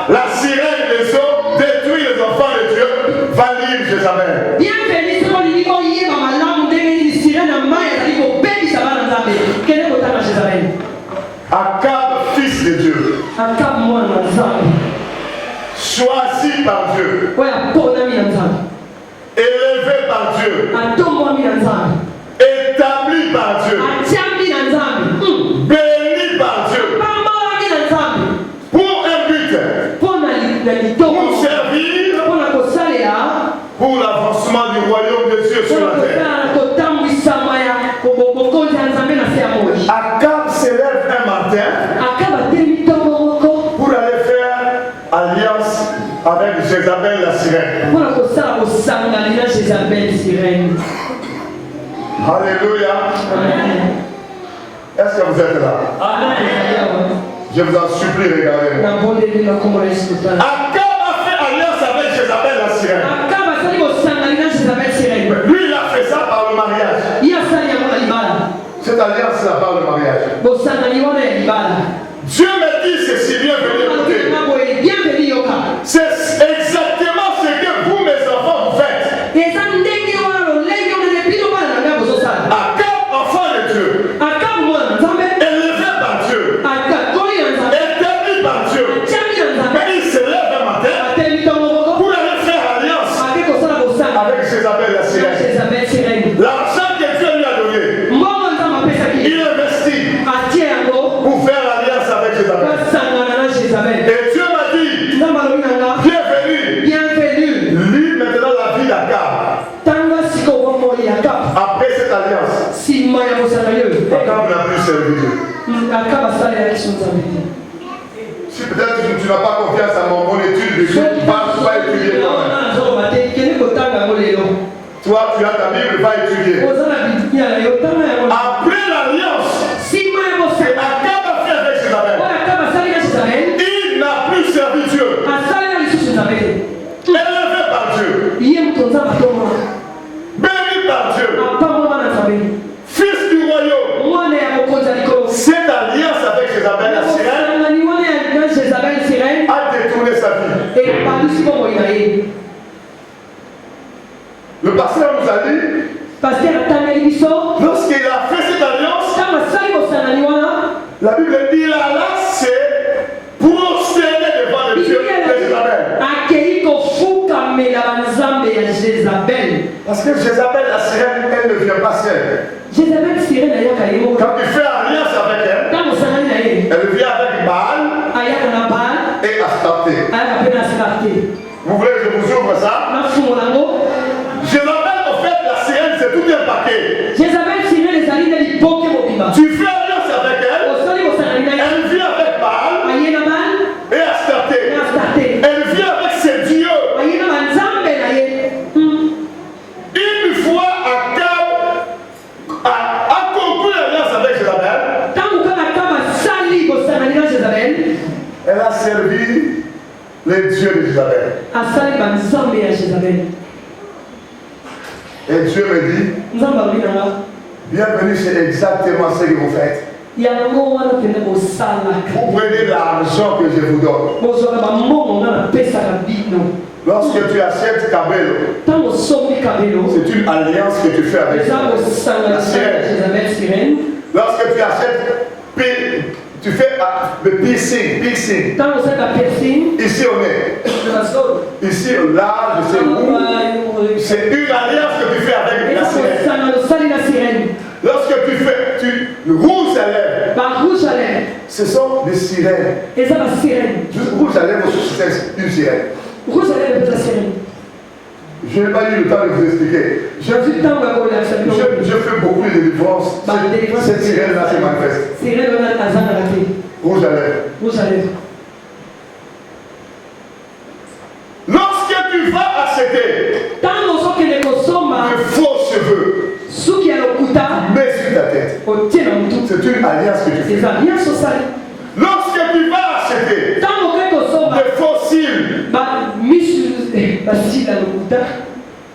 La sirène des eaux détruit les enfants de Dieu, va lire Jézabel. Bienvenue, c'est mon unique oyer, maman, là, on dégaine une sirène en main, et ça dit qu'on paie, ça va dans la main. Quel est votre temps à Jézabel? Akab, fils de Dieu, Akab, moi, dans la salle. choisi par Dieu, Ouais, pour la mine en salle. élevé par Dieu, Attends-moi, mine en salle. établi par Dieu, Atiambi dans la salle. béni par Dieu, Pas mal, mine en salle. pour un but, Pour la lito. pour servir, Pour la kosale là. pour l'avancement du royaume de Dieu sur la terre. Akab se lève un matin pour aller faire alliance avec Jézabel la sirène. Alléluia. Est-ce que vous êtes là? Je vous en supplie, regardez. Akab a fait alliance avec Jézabel la sirène. Lui, il a fait ça par le mariage. Cette alliance-là par le mariage. Dieu me dit ceci, bienvenue écouter. C'est exactement ce que vous, mes enfants, vous faites. Akab, enfant de Dieu, élevé par Dieu, établi par Dieu, mais il se lève un matin pour aller faire alliance avec Jézabel la sirène. L'argent que Dieu lui a donné, il investit pour faire alliance avec Jézabel. Et Dieu m'a dit, bienvenue. Lis maintenant la vie d'Akab. Après cette alliance, Akab n'a plus servi Dieu. Si peut-être tu n'as pas confiance à mon étude de Dieu, tu ne vas pas étudier toi-même. Toi, tu as ta Bible, va étudier. Après l'alliance, Akab a fait avec Jézabel. Il n'a plus servi Dieu. Élevé par Dieu. Béni par Dieu. Fils du royaume. Cette alliance avec Jézabel la sirène a détourné sa vie. Le pasteur nous a dit, lorsqu'il a fait cette alliance, la Bible dit il alla se prosterner devant le Dieu de Jézabel. Parce que Jézabel la sirène, elle ne vient pas seule. Quand tu fais alliance avec elle, elle vient avec Baal et Astarté. Vous voulez que je vous ouvre ça? Jézabel, en fait, la sirène, c'est tout un paquet. Tu fais alliance avec elle, elle vient avec Baal et Astarté. Elle vient avec ses dieux. Une fois Akab a conclu l'alliance avec Jézabel, elle a servi les dieux de Jézabel. Et Dieu me dit, bienvenue, c'est exactement ce que vous faites. Vous prenez l'argent que je vous donne. Lorsque tu achètes Cabello, c'est une alliance que tu fais avec la sirène. Lorsque tu achètes, tu fais le piercing. Ici on est. Ici là, je sais où. C'est une alliance que tu fais avec la sirène. Lorsque tu fais, tu rouges à lèvres. Ce sont des sirènes. Juste rouge à lèvres, c'est une sirène. Je n'ai pas eu le temps de vous expliquer. Je fais beaucoup de délivrances. Cette sirène-là se manifeste. Rouge à lèvres. Lorsque tu vas acheter de faux cheveux, mets sur ta tête. C'est une alliance que tu fais. Lorsque tu vas acheter de faux cils,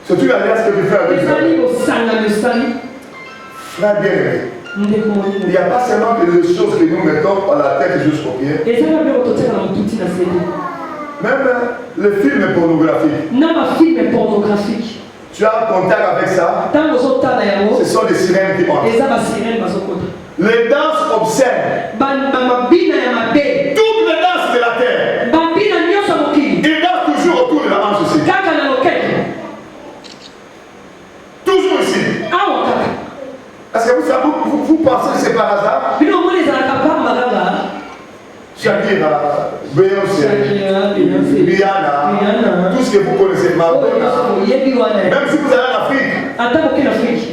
c'est une alliance que tu fais avec Dieu. Frère bien-aimé, il n'y a pas seulement que les choses que nous mettons à la tête jusqu'au pied. Même le film pornographique. Non, ma film est pornographique. Tu as contact avec ça. Ce sont des sirènes qui entrent. Les danses obscènes. Toutes les danses de la terre. Ils dansent toujours autour de la hanche aussi. Toujours ici. Est-ce que vous pensez que c'est par hasard? Shakira, Beyoncé, Rihanna, tout ce que vous connaissez, Madonna. Même si vous allez en Afrique,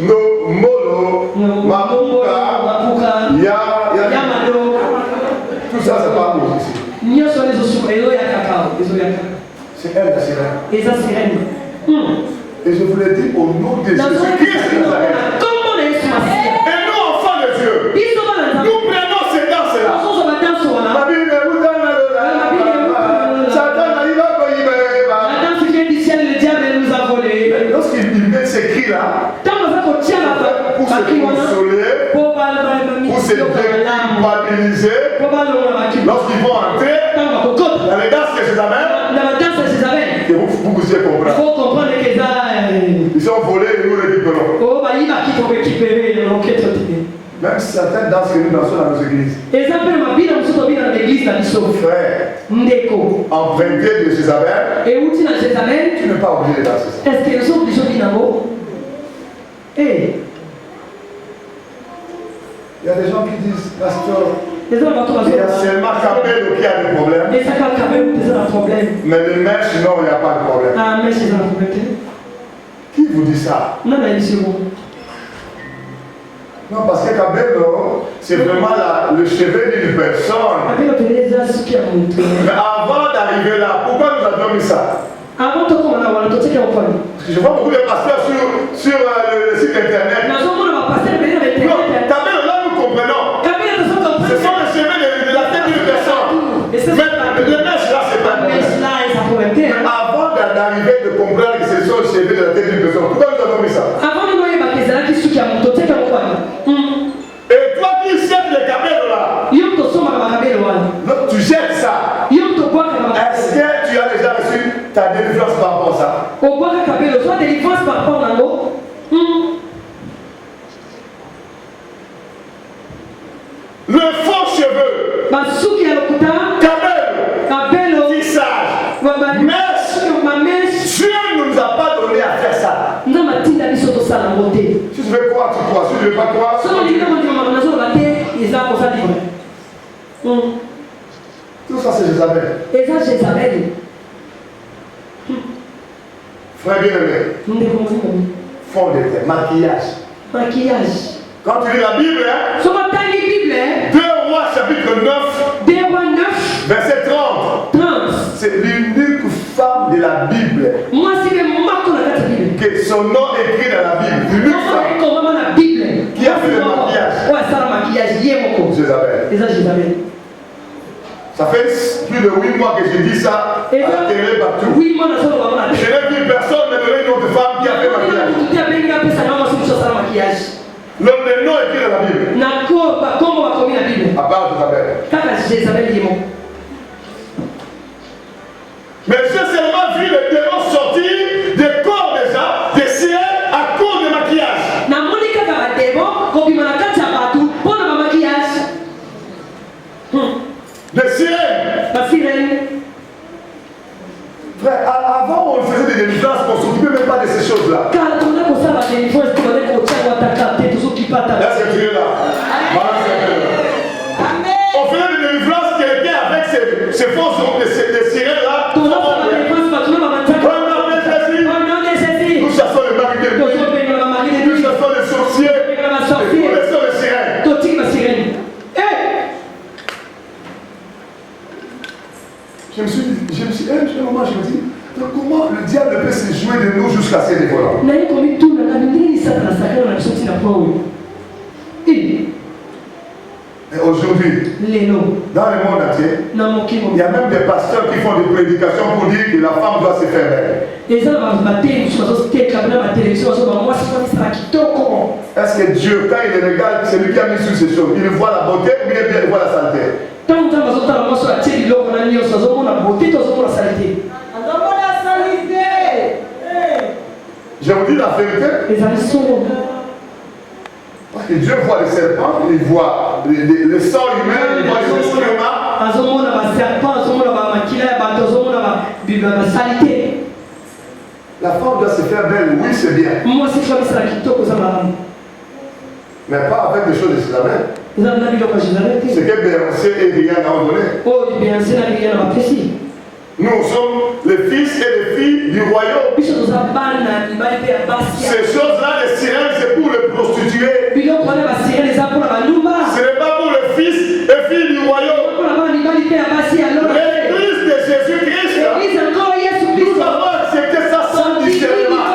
Molo, Mamuka, Yamado, tout ça c'est pas pour ici. C'est elle la sirène. Et je vous l'ai dit au nom de Jésus-Christ de Nazareth. Et nous, enfants de Dieu, nous prenons ces danses-là. Lorsqu'il met ces cris-là, pour se consoler, pour se déculpabiliser, lorsqu'ils vont entrer dans les danses de Jézabel, que vous puissiez comprendre. Ils sont volés et nous récupérons. Même certaines danses que nous dansons dans nos églises. Frère, emprunté de Jézabel, tu n'es pas obligé de danser ça. Il y a des gens qui disent, pasteur, il y a seulement Kabelo qui a des problèmes. Mais les mèches, non, il n'y a pas de problème. Qui vous dit ça? Non, parce que Kabelo, c'est vraiment le chevet d'une personne. Mais avant d'arriver là, pourquoi nous avons mis ça? Parce que je vois beaucoup de pasteurs sur le site internet. Non, Kabelo, là nous comprenons. Ce sont les cheveux de la tête d'une personne. Mais les mèches là, c'est pas vrai. Avant d'arriver de comprendre que ce sont les cheveux de la tête d'une personne, pourquoi nous avons mis ça? Et toi qui jettes les Kabelo là, tu jettes ça. Est-ce que tu as déjà reçu ta délivrance par rapport à ça? Le faux cheveux, Kabelo, tissage, mèche, Dieu ne nous a pas donné à faire ça. Si tu veux croire, tu crois. Si tu ne veux pas croire, tout ça c'est Jézabel. Frère bien-aimé, fond de terre, maquillage. Quand tu lis la Bible, 2 Rois chapitre 9, verset 30. C'est l'unique femme de la Bible que son nom est écrit dans la Bible. L'unique femme qui a fait le maquillage. Jézabel. Ça fait plus de 8 mois que je dis ça à la télé partout. Je n'ai vu personne me donner une autre femme qui a fait le maquillage. Le nom est écrit dans la Bible. À part Jézabel. Mais j'ai seulement vu les démons sortir des corps des gens, des sirènes à cause de maquillage. Des sirènes. Frère, avant on faisait des délivrances, on ne s'occupait même pas de ces choses-là. Est-ce que tu es là? On faisait des délivrances, quelqu'un avec ces fausses des sirènes-là. Nous chassons les maris, nous chassons les sorciers, nous laissons les sirènes. Je me suis dit, un moment, je me dis, comment le diable peut se jouer de nous jusqu'à ces niveaux-là? Et aujourd'hui, dans le monde entier, il y a même des pasteurs qui font des prédications pour dire que la femme doit se faire belle. Est-ce que Dieu, quand il regarde, c'est lui qui a mis sur ces choses, il voit la beauté ou bien il voit la saleté? Je vous dis la vérité. Parce que Dieu voit les serpents, il voit le sang humain, il voit les excréments. La femme doit se faire belle, oui c'est bien. Mais pas avec des choses de Jézabel. C'est que Béyoncé et Rihanna ont donné. Nous sommes les fils et les filles du royaume. Ces choses-là, les sirènes, c'est pour les prostituées. Ce n'est pas pour les fils et filles du royaume. L'église de Jésus-Christ, nous avons accepté ça sans discernement.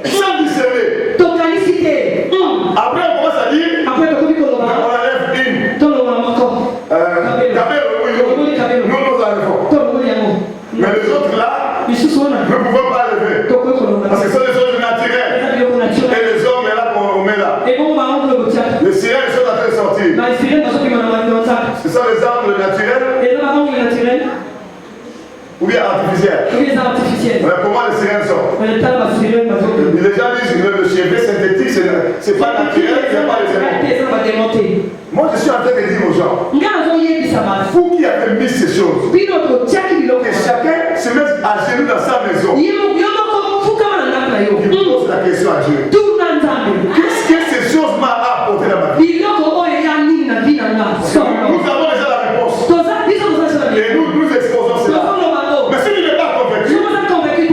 Sans discerner. Après, on commence à dire, on enlève une. Nous enlevons. Mais les autres là, nous ne pouvons pas lever. Parce que ce sont des choses naturelles. Et les hommes, là qu'on met là. Les sirènes sont en train de sortir. Ce sont les armes naturelles ou bien artificielles. Mais comment les sirènes sortent? Les gens disent que le cheveu synthétique, c'est pas naturel, c'est pas les éléments. Moi je suis en train de dire aux gens, vous qui avez mis ces choses, que chacun se mette à genoux dans sa maison, il pose la question à Dieu. Qu'est-ce que ces choses m'ont apporté dans ma vie? Nous avons déjà la réponse. Et nous exposons cela. Mais si tu n'es pas convaincu,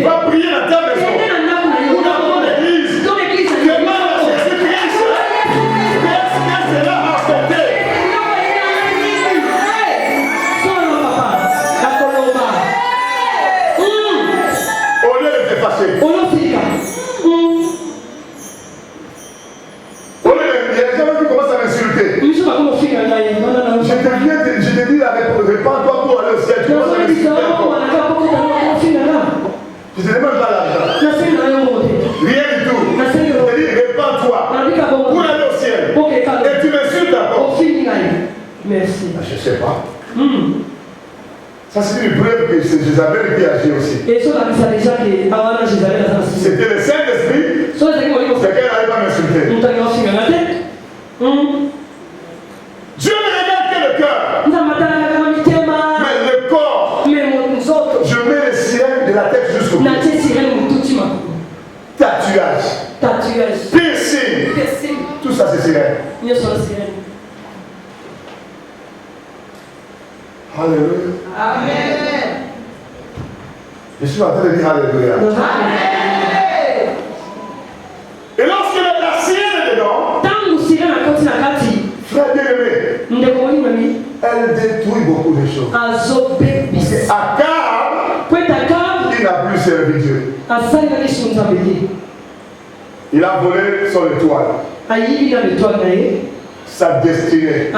va prier dans ta maison. Ou dans ton église. Demande à Jésus-Christ. Qu'est-ce que cela a apporté? Au lieu de te fâcher. Au lieu de les gens qui commencent à m'insulter. Je te dis la réponse. Répands-toi pour aller au ciel. Tu commences à m'insulter encore. Je te demande pas l'argent. Rien du tout. Je te dis répands-toi pour aller au ciel. Et tu m'insultes encore. Merci. Je ne sais pas. Ça c'est une preuve que c'est Jézabel qui agit aussi. C'était le Saint-Esprit. C'est qu'elle n'arrive pas à m'insulter. Dieu ne regarde que le cœur. Mais le corps, je mets les sirènes de la tête jusqu'au pied. Tatouage. Piercing. Tout ça c'est sirène. Alléluia. Amen. Je suis en train de dire Alléluia. Et lorsque la sirène est dedans, frère bien-aimé, elle détruit beaucoup de choses. Akab, il n'a plus servi Dieu. Il a volé son étoile, sa destinée,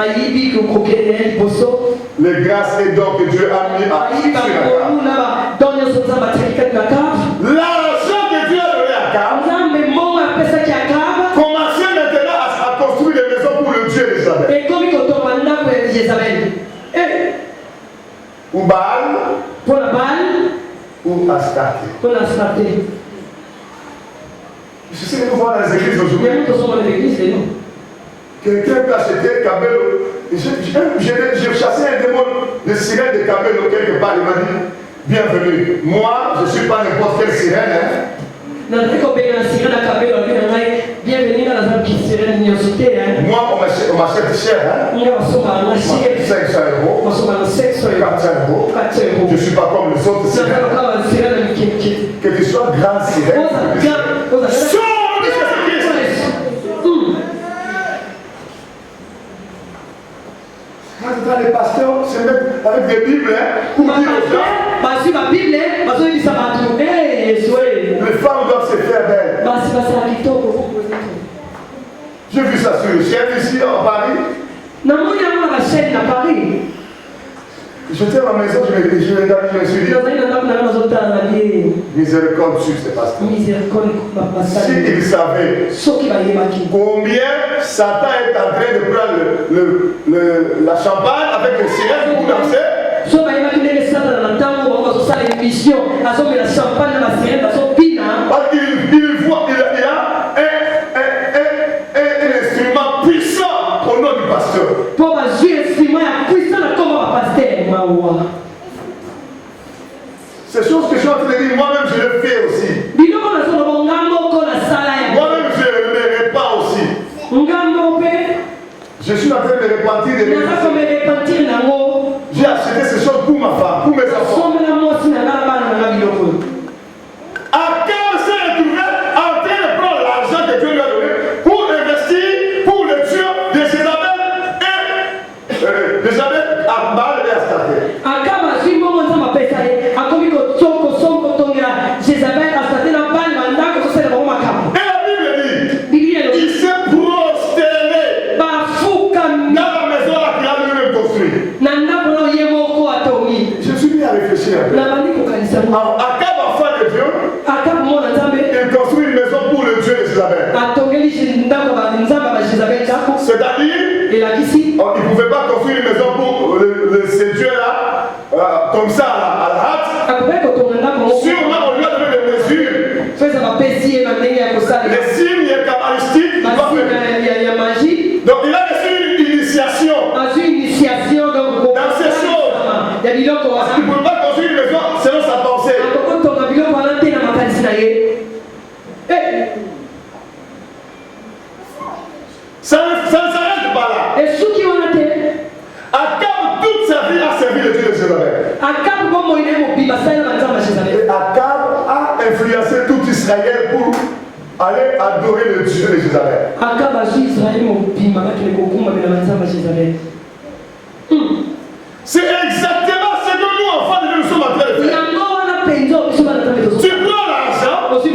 les grâces et dons que Dieu a mis à Akab. L'argent que Dieu a donné à Akab commençait maintenant à construire des maisons pour le Dieu d'Israël. Ou Baal, ou Astarté. C'est ce que nous voyons dans les églises aujourd'hui. Quelqu'un peut acheter un cabello. J'ai chassé un démon de sirène de cabello quelque part. Il m'a dit bienvenue. Moi, je ne suis pas n'importe quelle sirène. Moi, on m'achète cher. 500 €. 400 €. Je ne suis pas comme les autres sirènes. Que tu sois grande sirène. Quand les pasteurs se mettent avec des Bibles pour dire aux gens, les femmes doivent se faire belles. J'ai vu ça sur le chef ici à Paris. J'étais à ma maison, je me suis dit, miséricorde sur ces pasteurs. S'ils savaient combien Satan est en train de prendre la champagne avec les sirènes pour danser, parce Ces choses que je suis en train de dire, moi-même je le fais aussi. Moi-même je me répands aussi. Je suis en train de me repentir de mes J'ai acheté ces choses pour ma femme, pour mes enfants. Akab s'est retrouvé en train de prendre l'argent que Dieu lui a donné pour investir pour le Dieu de Jézabel et Baal et Astarté. Et la Bible dit, il s'est prosterné dans la maison là qu'il a lui-même construite. Je suis mis à réfléchir un peu. Akab, enfant de Dieu, il construit une maison pour le Dieu de Jézabel. C'est-à-dire, il ne pouvait pas construire une maison pour ce Dieu-là, comme ça, à la hâte. Sûrement, on lui a donné des mesures. Les signes kabbalistiques, il doit faire. Donc, il a reçu une initiation dans ces choses. Il ne pouvait pas construire une maison selon sa pensée. Ça ne s'arrête pas là. Akab, toute sa vie, a servi le Dieu de Jézabel. Et Akab a influencé tout Israël pour aller adorer le Dieu de Jézabel. C'est exactement ce que nous, enfants de Dieu, nous sommes en train de faire. Tu prends l'argent, tu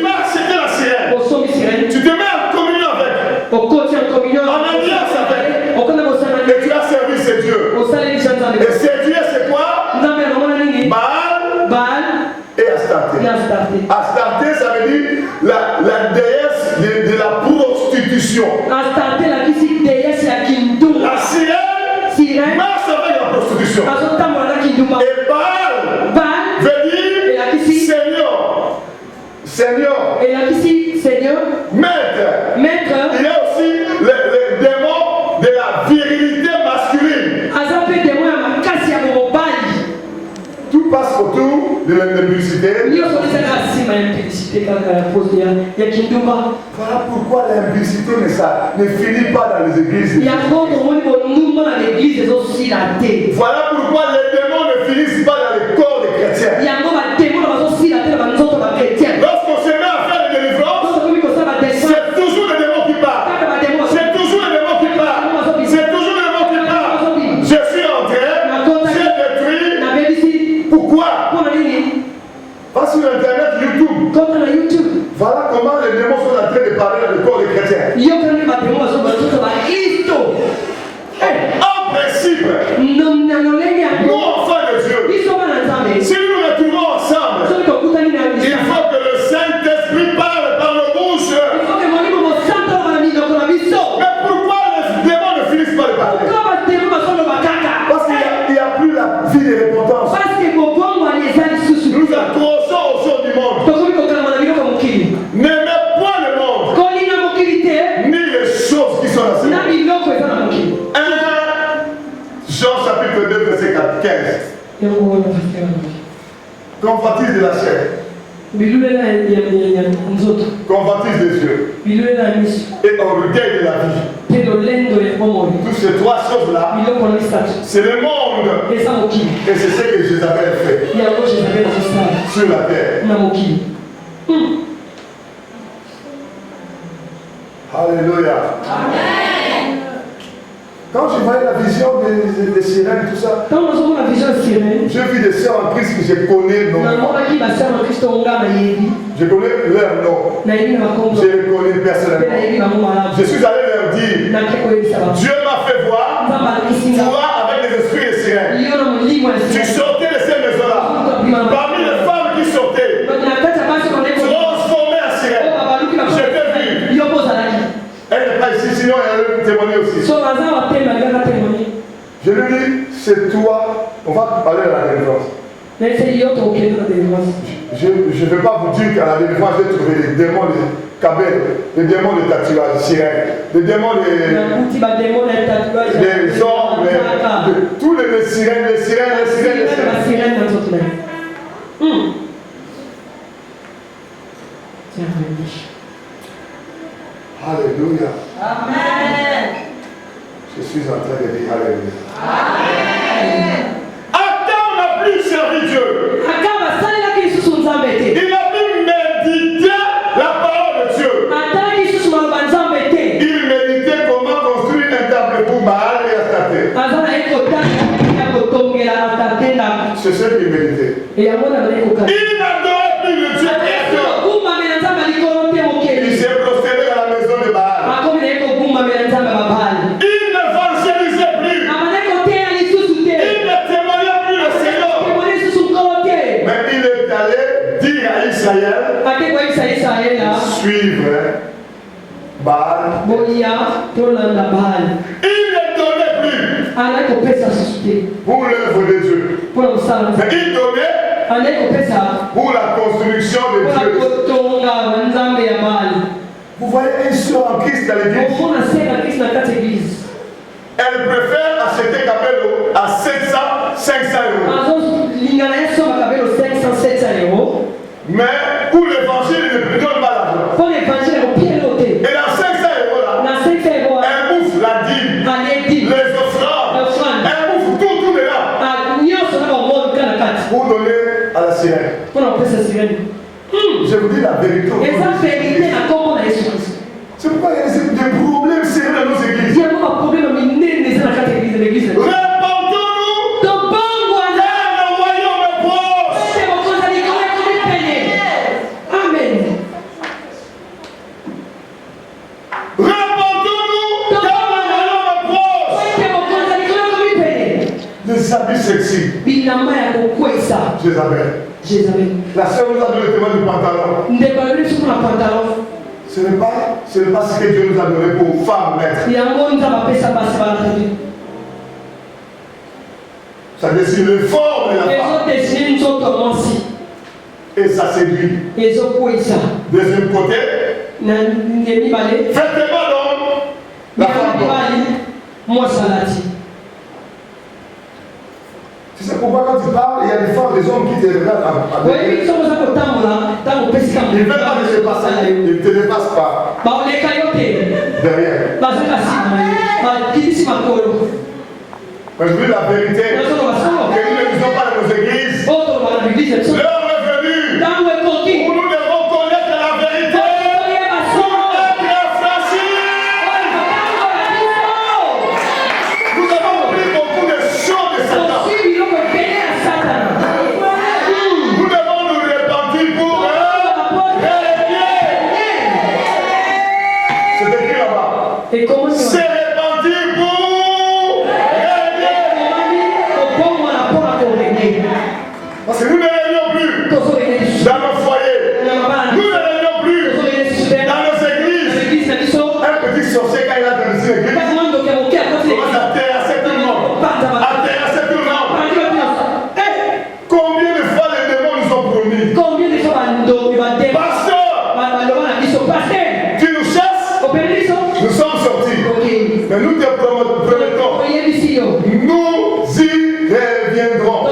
vas acheter la sirène, tu te mets en communion avec, en alliance avec, et tu as servi ces dieux. Et ces dieux, c'est quoi? Baal et Astarté. Astarté, ça veut dire la déesse de la prostitution. La sirène marche avec la prostitution. Et Baal veut dire Seigneur. Maître. Il y a aussi le démon de la virilité masculine. Tout passe autour de l'impudicité. Voilà pourquoi l'impudicité ne finit pas dans les églises. Voilà pourquoi les démons ne finissent pas dans les corps des chrétiens. Lorsqu'on se met à faire des délivrances, c'est toujours les démons qui parlent. C'est toujours les démons qui parlent. C'est toujours les démons qui parlent. Je suis entré, j'ai détruit. Pourquoi? Va sur internet, YouTube. Voilà comment les démons sont en train de parler dans le corps des chrétiens. En principe, nous enfants de Dieu, si nous nous retrouvons ensemble, il faut que le Saint-Esprit parle par nos bouches. Mais pourquoi les démons ne finissent pas de parler? Parce qu'il n'y a plus la vie de repentance. Nous accrochons aux choses du monde. N'aimez point le monde, ni les choses qui sont dans ce monde. 1 Jean chapitre 2 verset 15. Convoitise de la chair, convoitise des yeux et orgueil de la vie. Toutes ces trois choses-là, c'est le monde. Et c'est ce que Jézabel fait sur la terre. Alléluia. Amen. Quand je voyais la vision des sirènes, tout ça, je vis des sœurs en Christ que je connais non. Je connais leur nom. Je les connais personnellement. Je suis allé leur dire, Dieu m'a fait voir avec les esprits des sirènes. Tu sortais de ces maisons-là. Parmi les femmes qui sortaient, transformées en sirènes. Je t'ai vu. Elle n'est pas ici, sinon elle allait témoigner aussi. Je lui dis, c'est toi, on va parler de la délivrance. Je ne vais pas vous dire qu'à la délivrance, j'ai trouvé les démons de Kabel, les démons de tatouage, sirène, les démons des hommes tous les sirènes. Alléluia. Amen. Je suis en train de dire Alléluia. Amen. Adam n'a plus servi Dieu. Il a pu méditer la parole de Dieu. Il méditait comment construire un temple pour Baal et Astarté. C'est ce qu'il méditait. Il n'adorait plus le Dieu créateur. Il s'est prosterné dans la maison de Baal. Il n'évangélisait plus. Il ne témoignait plus le Seigneur. Mais il est allé dire à Israël suivre Baal. Il ne donnait plus pour l'œuvre de Dieu. Mais il donnait pour la construction de Dieu. Vous voyez une sœur en Christ dans l'église. Elle préfère acheter Capello à 700, 500 euros. Mais pour l'évangile, il ne donne pas l'argent. Et dans 500 euros là, elle bouffe la dîme, les offrandes, elle bouffe tout de là. Pour donner à la sirène. Je vous dis la vérité. C'est pourquoi il y a des problèmes sérieux dans nos églises. Répandons-nous dans le royaume est proche. Amen. Répandons-nous dans le royaume est proche. Les habits sexy. Jézabel. La sœur nous a donné le témoin du pantalon. Ce n'est pas ce que Dieu nous a donné pour femmes maîtres. Ça dessine le forme de la femme. Et ça séduit. Deuxième côté, faites pas l'homme, la femme. Tu sais pourquoi quand tu parles, il y a des femmes, des hommes qui te regardent avec. Ils ne veulent pas te dépasser, ils ne te dépassent pas. Derrière. Mais je vous dis la vérité, que nous ne disons pas dans nos églises. L'heure est venue où nous devons connaître la vérité. Pour être affranchis. Nous avons pris beaucoup de choses de Satan. Nous devons nous repentir pour régner. C'est écrit là-bas. C'est repentir pour régner. Parce que nous ne régnons plus dans nos foyers. Nous ne régnons plus dans nos églises. Un petit sorcier quand il a dans une église, commence à terrasser tout le monde. À terrasser tout le monde. Combien de fois les démons nous ont promis? Pasteur, tu nous chasses, nous sommes sortis. Mais nous te promettons, nous y reviendrons.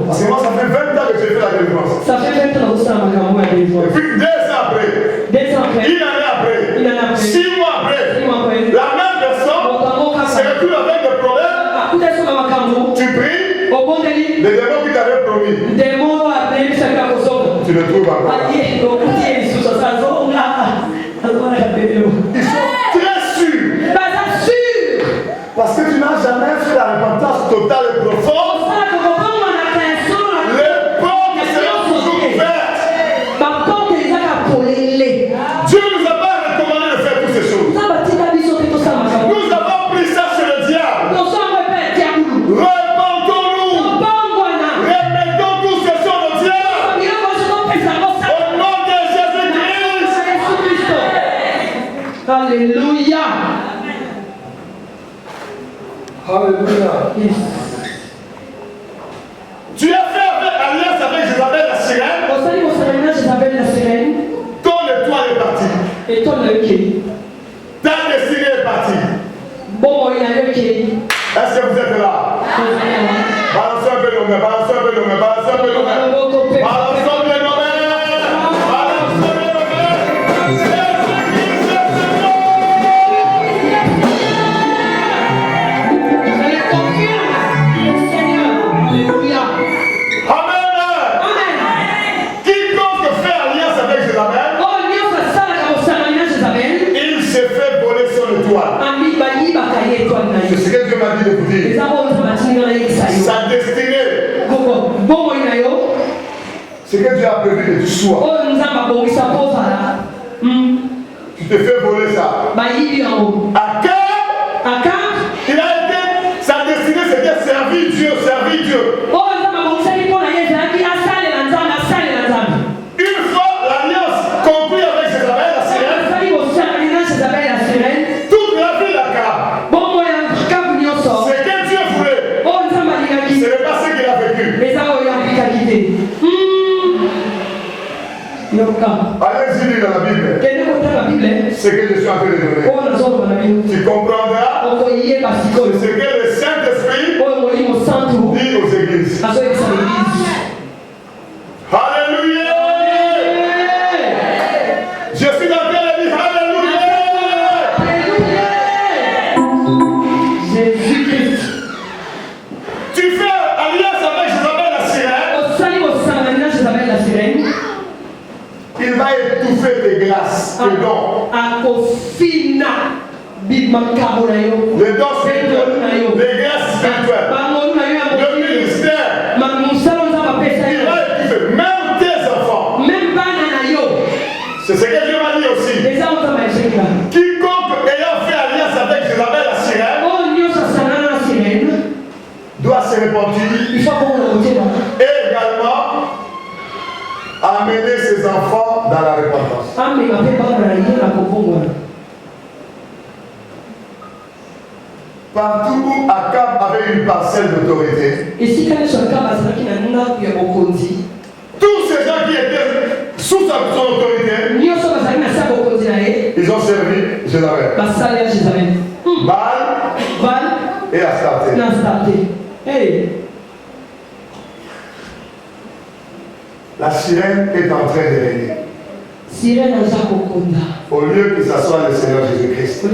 Parce que moi, ça fait 20 ans que j'ai fait la délivrance. Et puis 2 ans après, 1 année après, 6 mois après, la même personne se retrouve avec des problèmes. Tu pries, les démons qui t'avaient promis, tu le trouves encore. Ils sont très sûrs. Parce que tu n'as jamais fait la repentance totale et profonde. Les portes seront toujours ouvertes. Dieu ne nous a pas recommandé de faire toutes ces choses. Nous avons pris ça chez le diable. Repentons-nous. Remettons tous ces choses au diable. Au nom de Jésus-Christ. Alléluia. Alléluia. Tu as fait alliance avec Jézabel la sirène. Ton étoile est partie. Ta destinée est partie. Est-ce que vous êtes là? Balancez un peu nos mains, balancez un peu nos mains, balancez un peu nos mains. Balancez un peu nos mains. C'est ce que Dieu m'a dit de vous dire. Sa destinée. Ce que Dieu a prévu que tu sois. Tu te fais voler ça. À cœur, il a été. Sa destinée c'était servir Dieu, servir Dieu. Une fois l'alliance conclue avec Jézabel, la sirène, toute la vie d'Akab. C'est que Dieu voulait. Ce n'est pas ce qu'il a vécu. Allez-y lire dans la Bible. Ce que je suis en train de donner. Tu comprendras. C'est ce que le Saint-Esprit dit aux églises. Alléluia. Je suis dans quel église? Alléluia. Jésus-Christ. Tu fais alliance avec Jézabel la sirène. Il va étouffer tes grâces, tes dons. Les dons spirituels, les grâces spirituelles, le ministère. Il va étouffer même tes enfants. C'est ce que Dieu m'a dit aussi. Quiconque ayant fait alliance avec Jézabel la sirène doit se repentir et également amener ses enfants dans la repentance. Partout où Akab avait une parcelle d'autorité, tous ces gens qui étaient sous son autorité, ils ont servi Jézabel, Baal et Astarté. La sirène est en train de régner. Au lieu que ce soit le Seigneur Jésus-Christ,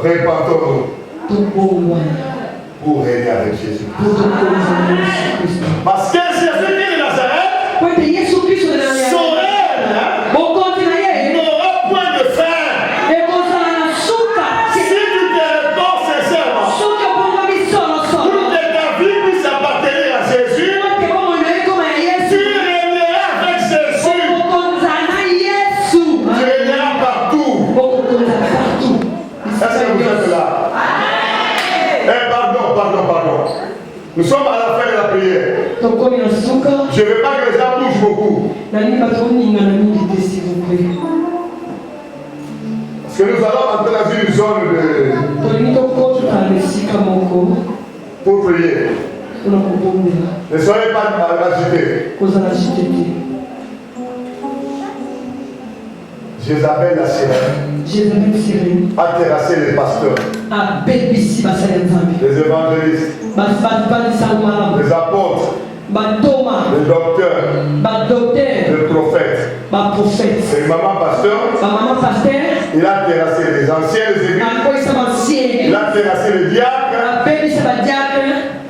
répandons-nous pour régner avec Jésus. Parce que Jésus qui est de Nazareth, son règne n'aura point de fin. Si tu te réponds sincèrement, pour que ta vie puisse appartenir à Jésus, tu régneras avec Jésus. Tu régneras partout. Est-ce que vous êtes là? Pardon. Nous sommes à la fin de la prière. Je ne veux pas que les gens bougent beaucoup. Parce que nous allons entrer dans une zone pour prier. Ne soyez pas agités. Jézabel la sirène a terrassé les pasteurs, les évangélistes, les apôtres, les docteurs, les prophètes. C'est maman pasteur. Il a terrassé les anciennes églises. Il a terrassé les diacres.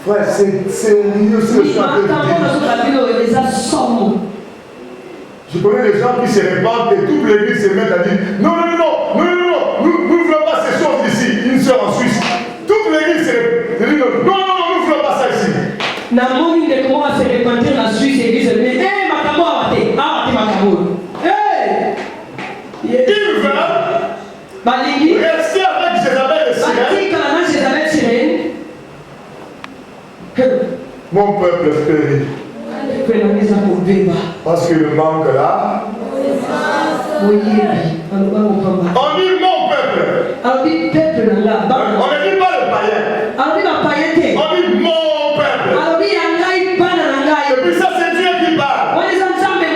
Frère, c'est sérieux ce que je suis en train de dire. Je connais des gens qui se répandent et toute l'église se met à dire non, nous ne voulons pas ces choses ici. Une soeur en Suisse. Toute l'église se dit non, nous ne voulons pas ça ici. Il veut rester avec Jézabel et sirène. Mon peuple périt. Parce que le manque là. On dit mon peuple. On ne dit pas le païen. On dit mon peuple. Et puis ça c'est Dieu qui parle. Il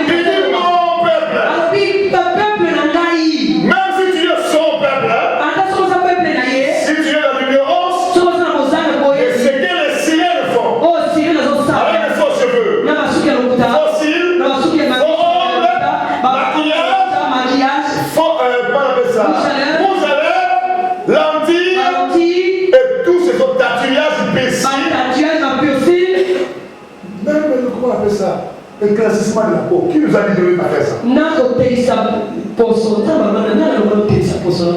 dit mon peuple. Même si tu es son peuple, appelle ça éclaircissement de la peau. Qui nous a dit de ne pas faire ça? Il y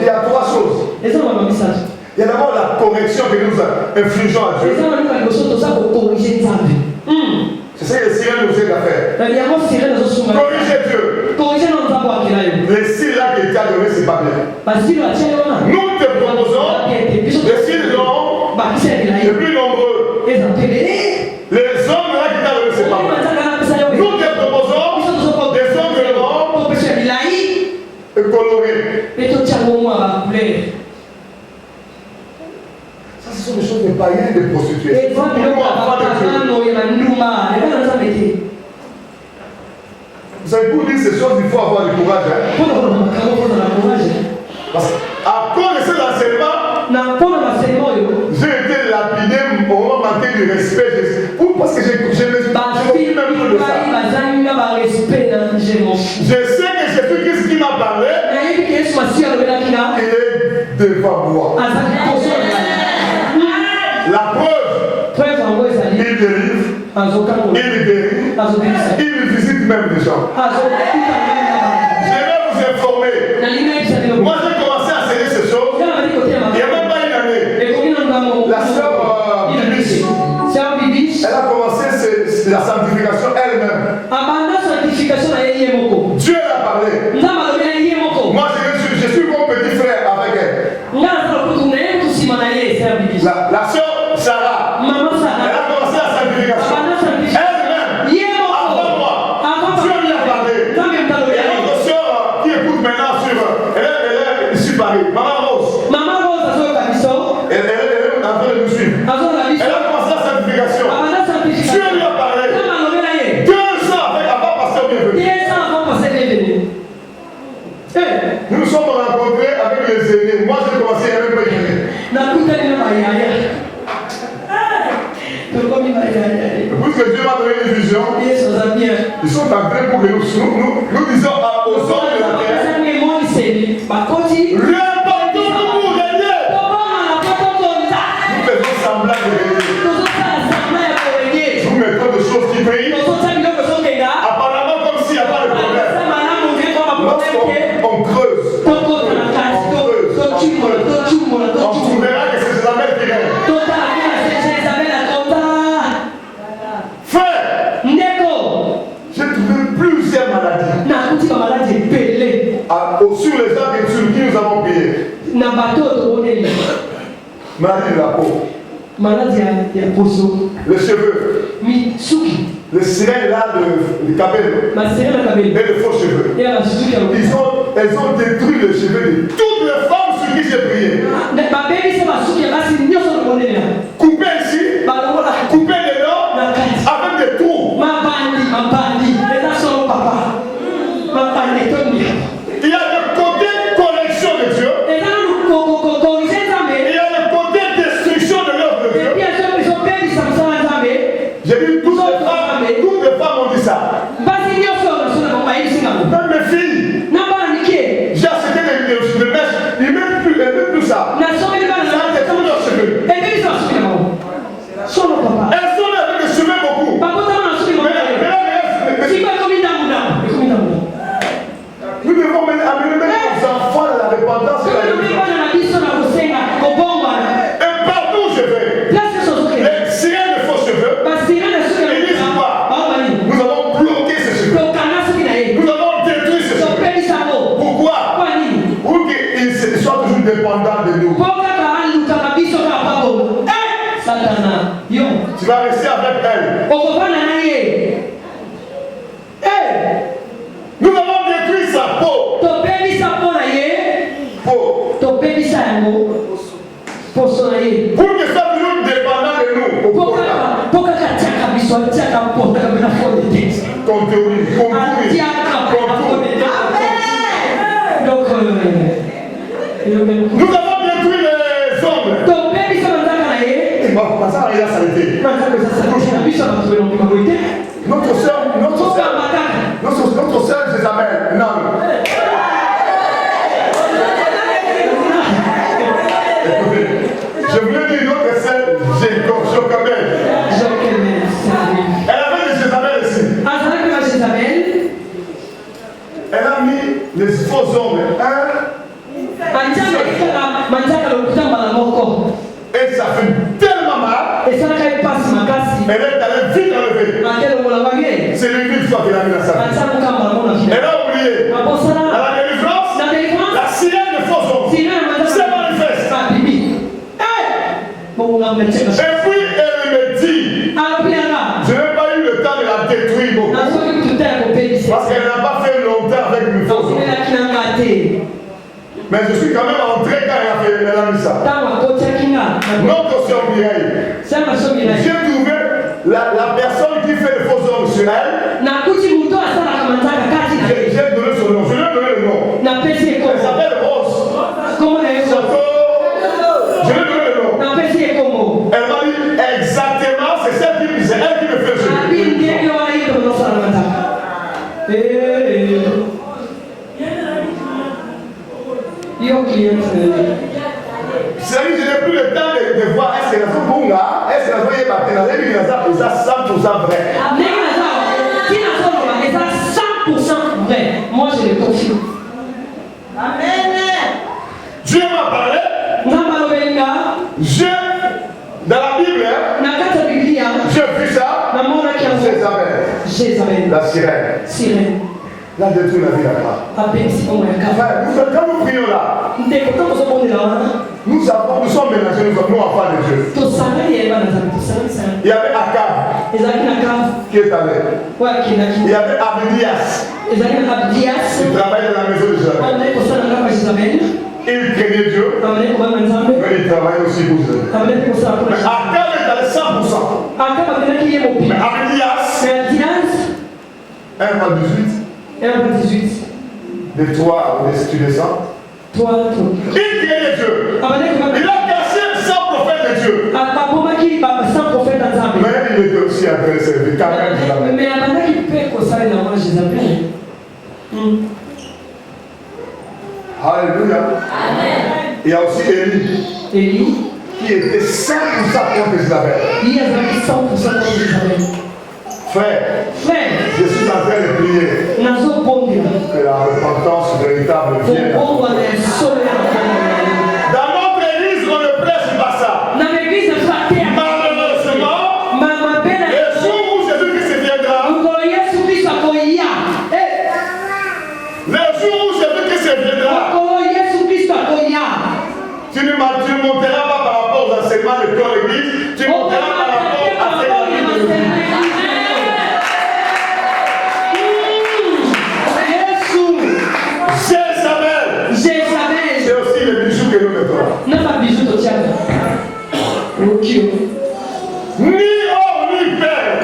a trois choses. Il y a d'abord la correction que nous infligeons à Dieu. C'est ça que les sirènes nous aident à faire. Corriger Dieu. Les cils là qu'il t'a donné, c'est pas bien. Nous te proposons des cils longs et plus nombreux. Les hommes là qu'il t'a donné, c'est pas bien. Nous te proposons des ongles longs et colorés. Ça, ce sont des choses de païens et de prostituées. Vous savez, pour dire ces choses, il faut avoir du courage. Hein? Parce qu'à cause de cet enseignement, j'ai été lapidé, on m'a manqué du respect. Parce que je me suis même de ça. Je sais que Jésus-Christ qui m'a parlé, il est devant moi. La preuve, il délivre, il guérit, il visite même les gens. Je vais vous informer. Moi, j'ai commencé à enseigner ces choses il n'y a même pas une année. La sœur Bibiche, elle a commencé la sanctification elle-même. Dieu l'a parlé. Moi, je suis mon petit frère avec elle. La sœur Sarah, elle a commencé la sanctification elle-même. Avant moi, Dieu lui a parlé. Et notre sœur qui écoute maintenant sur elle est ici Paris, Maman Rose. Elle est en train de nous suivre. Elle a commencé la sanctification. Dieu lui a parlé. 2 ans avant pasteur bienvenu. Nous nous sommes rencontrés avec les aînés. Moi, j'ai commencé, il n'y avait même pas une année. Puisque Dieu m'a donné une vision, ils sont en train pour que nous disons aux hommes de la terre, rien partout pour vous régner. Nous faisons semblant de régner. Nous mettons des choses qui brillent, apparemment comme s'il n'y a pas de problème. Lorsqu'on creuse, on trouvera que c'est Jézabel qui règne. J'ai trouvé plusieurs maladies. Sur les gens sur qui nous avons payé. Maladie de la peau. Les cheveux. Les sirènes là de cabello. Et les faux cheveux. Elles ont détruit les cheveux de toutes les femmes sur qui j'ai prié. Coupé ici, coupé dedans, avec des trous. Il y a le côté correction de Dieu. Il y a le côté destruction de l'œuvre de Dieu. J'ai dit toutes les femmes ont dit ça. Même mes filles. J'ai acheté des mèches. Ils ne mettent plus ça. Ça a détruit leurs cheveux. Elles sont là avec des cheveux beaucoup. Nous devons amener nos enfants à la repentance. Et partout où je vais, les sirènes de faux cheveux, ils disent quoi? Nous avons bloqué ces cheveux. Nous avons détruit ces cheveux. Pourquoi? Pour qu'ils soient toujours dépendants de nous. Tu vas rester avec elle. Nous avons détruit sa peau. Pour qu'elle soit toujours dépendant de nous. Nous avons détruit les hommes. Ça va s'arrêter. Notre soeur Jézabel, non. Je voulais dire notre sœur Jocabel. Elle avait des Jézabel ici. Elle est allée vite enlever. C'est lui une fois qu'il a mis la salle. Elle a oublié. À la délivrance, la sirène de faux hommes se manifeste. Et puis elle me dit, je n'ai pas eu le temps de la détruire beaucoup. Parce qu'elle n'a pas fait longtemps avec mes faux hommes. Mais je suis quand même entré quand elle a mis ça. Notre sœur Mireille, j'ai trouvé la personne qui fait les faux hommes sur elle. J'ai donné son nom, je lui ai donné le nom. Elle s'appelle Rose. Je lui ai donné le nom. Elle m'a dit exactement, c'est elle qui me fait le jeu. C'est-à-dire que je n'ai plus le temps de voir est-ce que la bonga, est-ce que la bonga est battue, ils ont 100% vrai. Moi je le confirme. Amen. Dieu m'a parlé. Dans la Bible, j'ai vu ça. Jézabel, la sirène. La détruit la vie là-bas. Quand nous prions là, nous sommes mélangés, nous enfants de Dieu. Il y avait Akab qui est allé. Il y avait Abdias. Il travaillait dans la maison de Jézabel. Il craignait Dieu, mais il travaillait aussi pour Dieu. Mais Akab est allé 100%. Mais Abdias, 1,18. De toi, tu descends. Il craignait Dieu. Il a caché 100 prophètes de Dieu. Mais il était aussi en train de servir quand même. Alléluia. Il y a aussi Élie qui était 100% contre Isabelle. Frère, je suis en train de prier que la repentance véritable vienne. Dans notre église, on ne prêche pas ça. Malheureusement, le jour où Jésus-Christ viendra, tu ne monteras pas par rapport aux enseignements de ton église, tu monteras par rapport à cette église. Jézabel, c'est aussi le bijou que nous mettons. Ni or ni perle.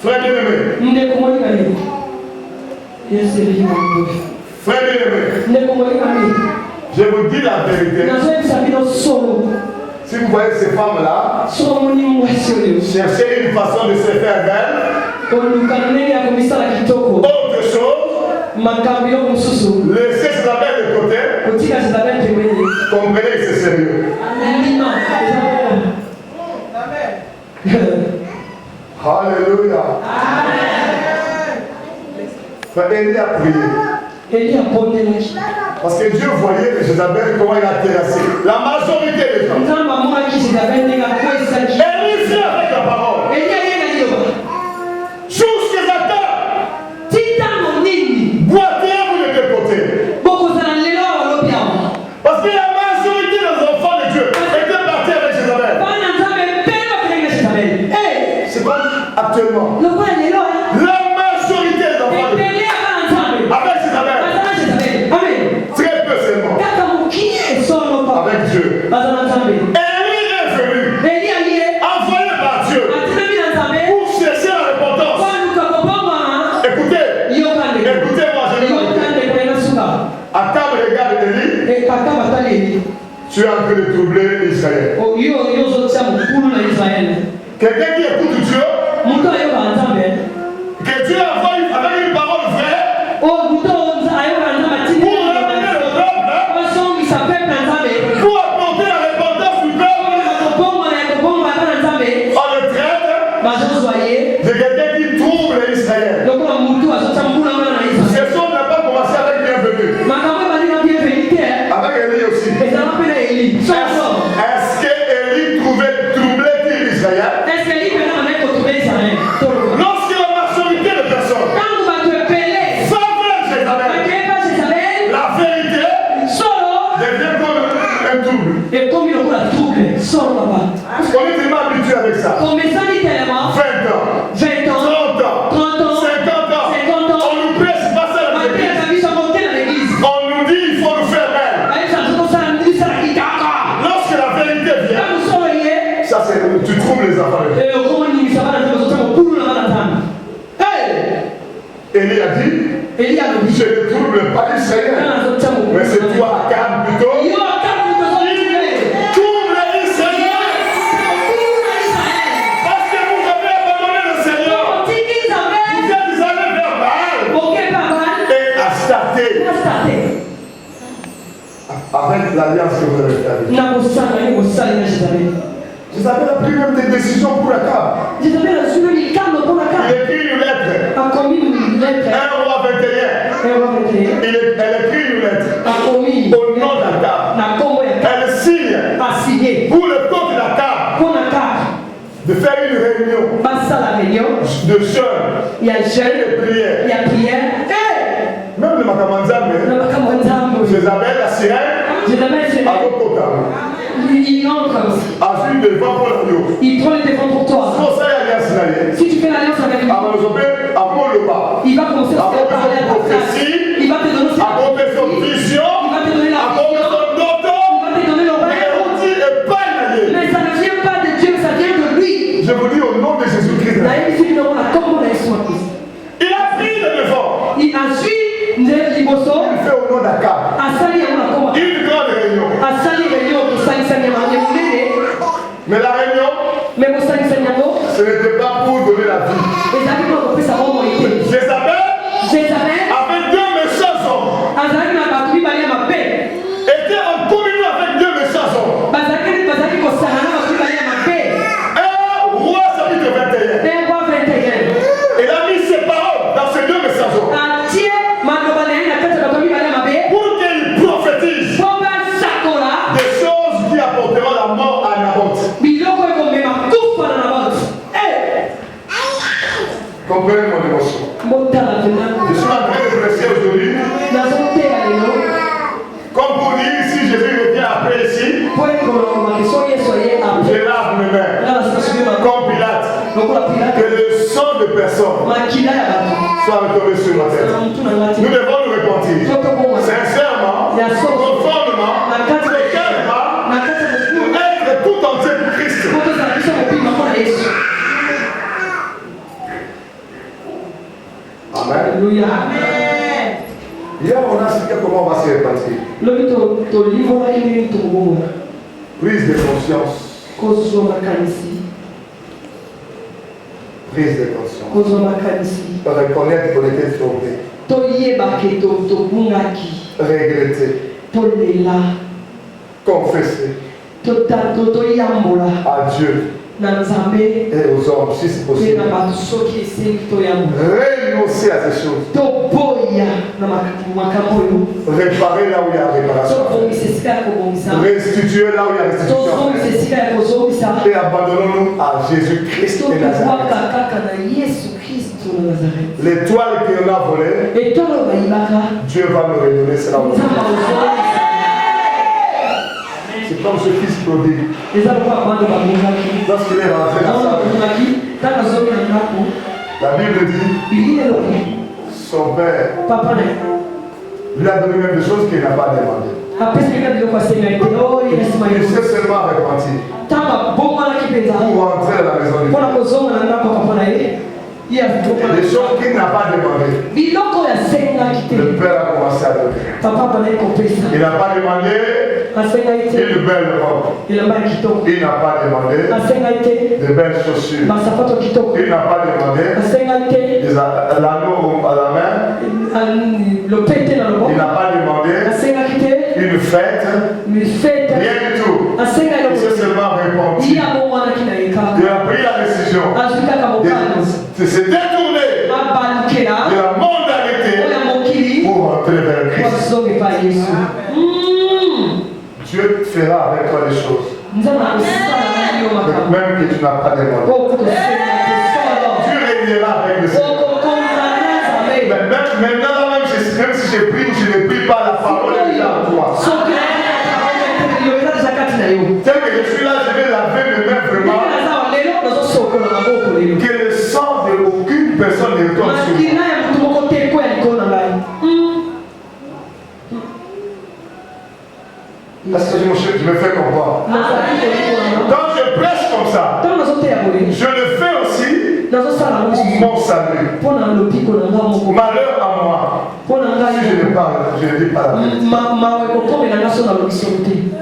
Frère bien-aimé. Frère bien-aimé. Je vous dis la vérité. Si vous voyez ces femmes-là, cherchez une façon de se faire belle. Autre chose, laissez Jézabel de côté. Comprenez que c'est sérieux. Alléluia. Frère Élie a prié. Parce que Dieu voyait que Jézabel, comment il a terrassé. La majorité des gens. Élie fait avec la parole. Jusqu'à Satan. Boitez-vous de deux côtés. Parce que la majorité des enfants de Dieu étaient partis avec Jézabel. C'est pas actuellement. La majorité des enfants de Dieu avec Jézabel. Très peu seulement. Avec Dieu. Élie est venu. Envoyé par Dieu. Pour chercher la repentance. Écoutez-moi, je vais vous dire. Akab regarde Élie. Tu es en train de troubler Israël. Quelqu'un qui écoute Dieu, que Dieu envoie avec une parole vraie pour ramener le peuple, pour apporter la repentance du peuple. On le traite de quelqu'un qui trouble Israël. Ce son n'a pas commencé avec bienvenue. Avec Élie aussi. Est-ce que comme il a la trouble, sors là-bas. Parce qu'on est tellement habitué avec ça. 20 Comme ça, dit tellement. 20 ans. 20 ans. 30 ans. 30 ans. 50 ans. 50 ans. On nous presse pas ça dans l'église. On nous dit il faut nous faire mal. Lorsque la vérité vient, ça c'est tu trouves les enfants. Élie a dit, je ne trouble pas Israël. Mais c'est toi, Akab, plutôt. Trouble Israël. Parce que vous avez abandonné le Seigneur. Vous êtes allés vers Baal et Astarté. Avec l'alliance que vous avez faite. Jézabel a pris même des décisions pour Akab. Il écrit une lettre. 1 roi 21. Elle écrit une lettre au nom d'Akab. Elle signe pour le peuple d'Akab de faire une réunion de jeûne et de prière. Même le Makamanzambe, Jézabel, la sirène, à l'Okota. Il entre aussi. A vu devant pour l'agneau. Il prend le devant pour toi. Si tu fais l'alliance avec lui, il va commencer à te parler à ta place. Il va te donner ses vision. Il va te donner la vision. Il va te donner l'oreille. Mais ça ne vient pas de Dieu, ça vient de lui. Je vous dis au nom de Jésus-Christ. Il a pris le devant. Il a suivi Il fait au nom d'Akab. Une grande réunion. Mais la réunion, ce n'était pas pour donner la vie. Jézabel avait 2 méchants hommes. Était en communion avec 2 méchants hommes. 1 roi chapitre 21. Il a mis ses paroles dans ces 2 méchants hommes. Pour qu'ils prophétisent des choses qui apporteront la mort à Naboth. Comprenez mon émotion. Je suis en train de prêcher aujourd'hui. Comme pour dire, si Jésus revient après ici, je lave mes mains. Comme Pilate. Que le sang de personne soit retombé sur ma tête. Nous devons nous repentir. Sincèrement, conformément, calmement, être tout entier pour Christ. Amen. Alléluia. Hier, on a expliqué comment on va se repentir. Prise de conscience. Prise de conscience. Reconnaître qu'on était trompé. Regretter. Confesser. À Dieu. Et aux hommes, si c'est possible. Renoncer à ces choses. Réparer là où il y a réparation. Restituer là où il y a restitution. Et abandonnons-nous à Jésus-Christ et Nazareth. L'étoile qu'on a volée, Dieu va nous redonner cela. C'est comme ce fils prodigue. Lorsqu'il est rentré dans sa vie, la Bible dit son père lui a donné même des choses qu'il n'a pas demandé. Il s'est seulement repenti pour rentrer à la maison de Dieu. Les choses qu'il n'a pas demandé. Le père a commencé à donner. Il n'a pas demandé une belle robe. Il n'a pas demandé de belles chaussures. Il n'a pas demandé l'anneau à la main. Il n'a pas demandé une fête. Rien du tout. Il s'est seulement répandu. Il a pris la décision de se détourner de la mondanité pour rentrer vers Christ. Dieu fera avec toi des choses, même que tu n'as pas demandé. Dieu réunira avec le Seigneur. Maintenant, même si je prie ou je ne prie pas, la parole est déjà en toi. Tel que je suis là, je vais laver mes mains vraiment. Que le sang de aucune personne ne retombe sur moi. Parce que je me fais comprendre. Quand je prêche comme ça, je le fais aussi pour mon salut. Malheur à moi. Si je ne parle, je ne dis pas la vérité.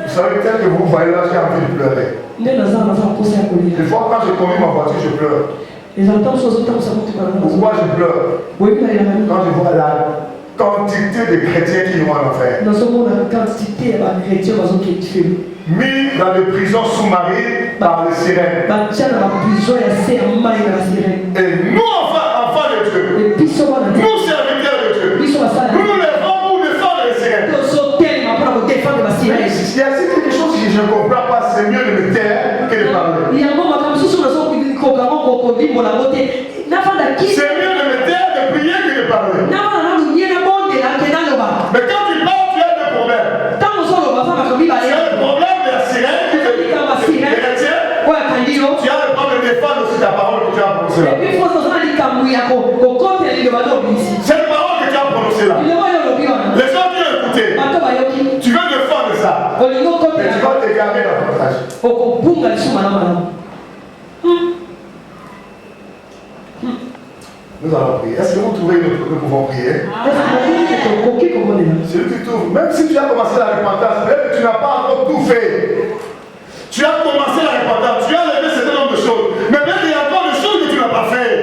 Vous savez, tel que vous voyez là, j'ai envie de pleurer. Des fois, quand je conduis ma voiture, je pleure. Pourquoi je pleure? Quand je vois la quantité de chrétiens qui vont en enfer. Mis dans des prisons sous-marines par les sirènes. Et nous, enfants de Dieu, nous, serviteurs de Dieu, nous nous lèvons pour défendre les sirènes. Il y a quelque chose que je ne comprends pas, c'est mieux de me taire que de parler. C'est mieux de me taire, de prier que de parler. Mais quand tu parles, tu as des problèmes. Tu as le problème de la sirène, des chrétiens. Tu as le problème de défendre aussi ta parole que tu as prononcée là. Cette parole que tu as prononcée là. Les gens qui ont écouté. Tu veux défendre ça. Mais tu vas te garder dans ton tâche. Nous allons prier. Est-ce que vous trouvez que nous pouvons prier? C'est lui qui trouve. Même si tu as commencé la repentance, même tu n'as pas encore tout fait. Tu as commencé la repentance, tu as levé un certain nombre de choses. Mais même il y a encore des choses que tu n'as pas fait.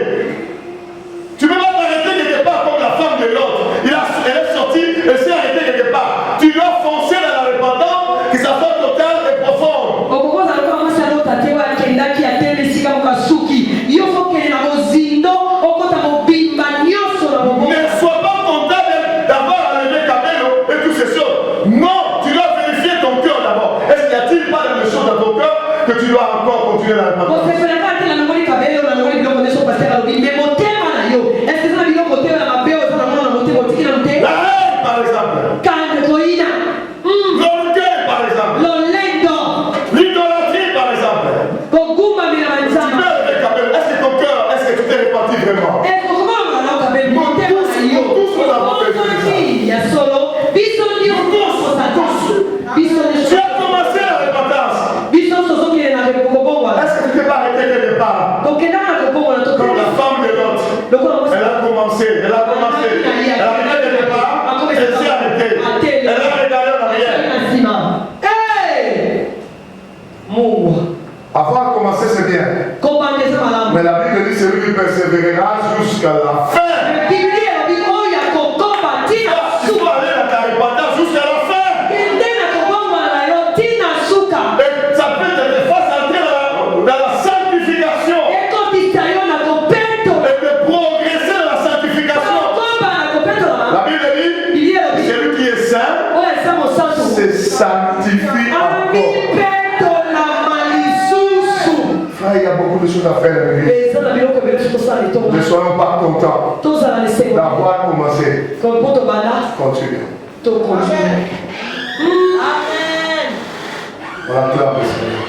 Tu ne peux pas t'arrêter quelque part comme la femme de l'autre. Elle est sortie, elle s'est arrêtée quelque part. Tu dois foncer dans la repentance, que ça soit total et profond. Ne sois pas content d'avoir enlevé ta vélo et toutes ces choses. Non, tu dois vérifier ton cœur d'abord. Est-ce qu'il n'y a-t-il pas de choses dans ton cœur que tu dois encore continuer la repentance? La haine, par exemple. L'orgueil, par exemple. L'idolâtrie, par exemple. Tu peux lever ta vélo. Est-ce que ton cœur, est-ce que tu t'es repenti vraiment? Tu as commencé la repentance. Est-ce que tu t'es pas arrêté quelque part? Comme la femme de l'autre. Elle a commencé. Elle a arrêté quelque part. Elle s'est arrêtée. Elle a regardé en arrière. Avant de commencer, c'est bien. Mais la Bible dit celui qui persévérera jusqu'à la fin. Tu dois aller dans ta repentance jusqu'à la fin. Et ça peut te faire entrer dans la sanctification. Et de progresser dans la sanctification. La Bible dit celui qui est saint se sanctifie encore. Frère, il y a beaucoup de choses à faire dans l'église. Ne soyons pas contents d'avoir commencé. Continuons. Amen. On acclame le Seigneur.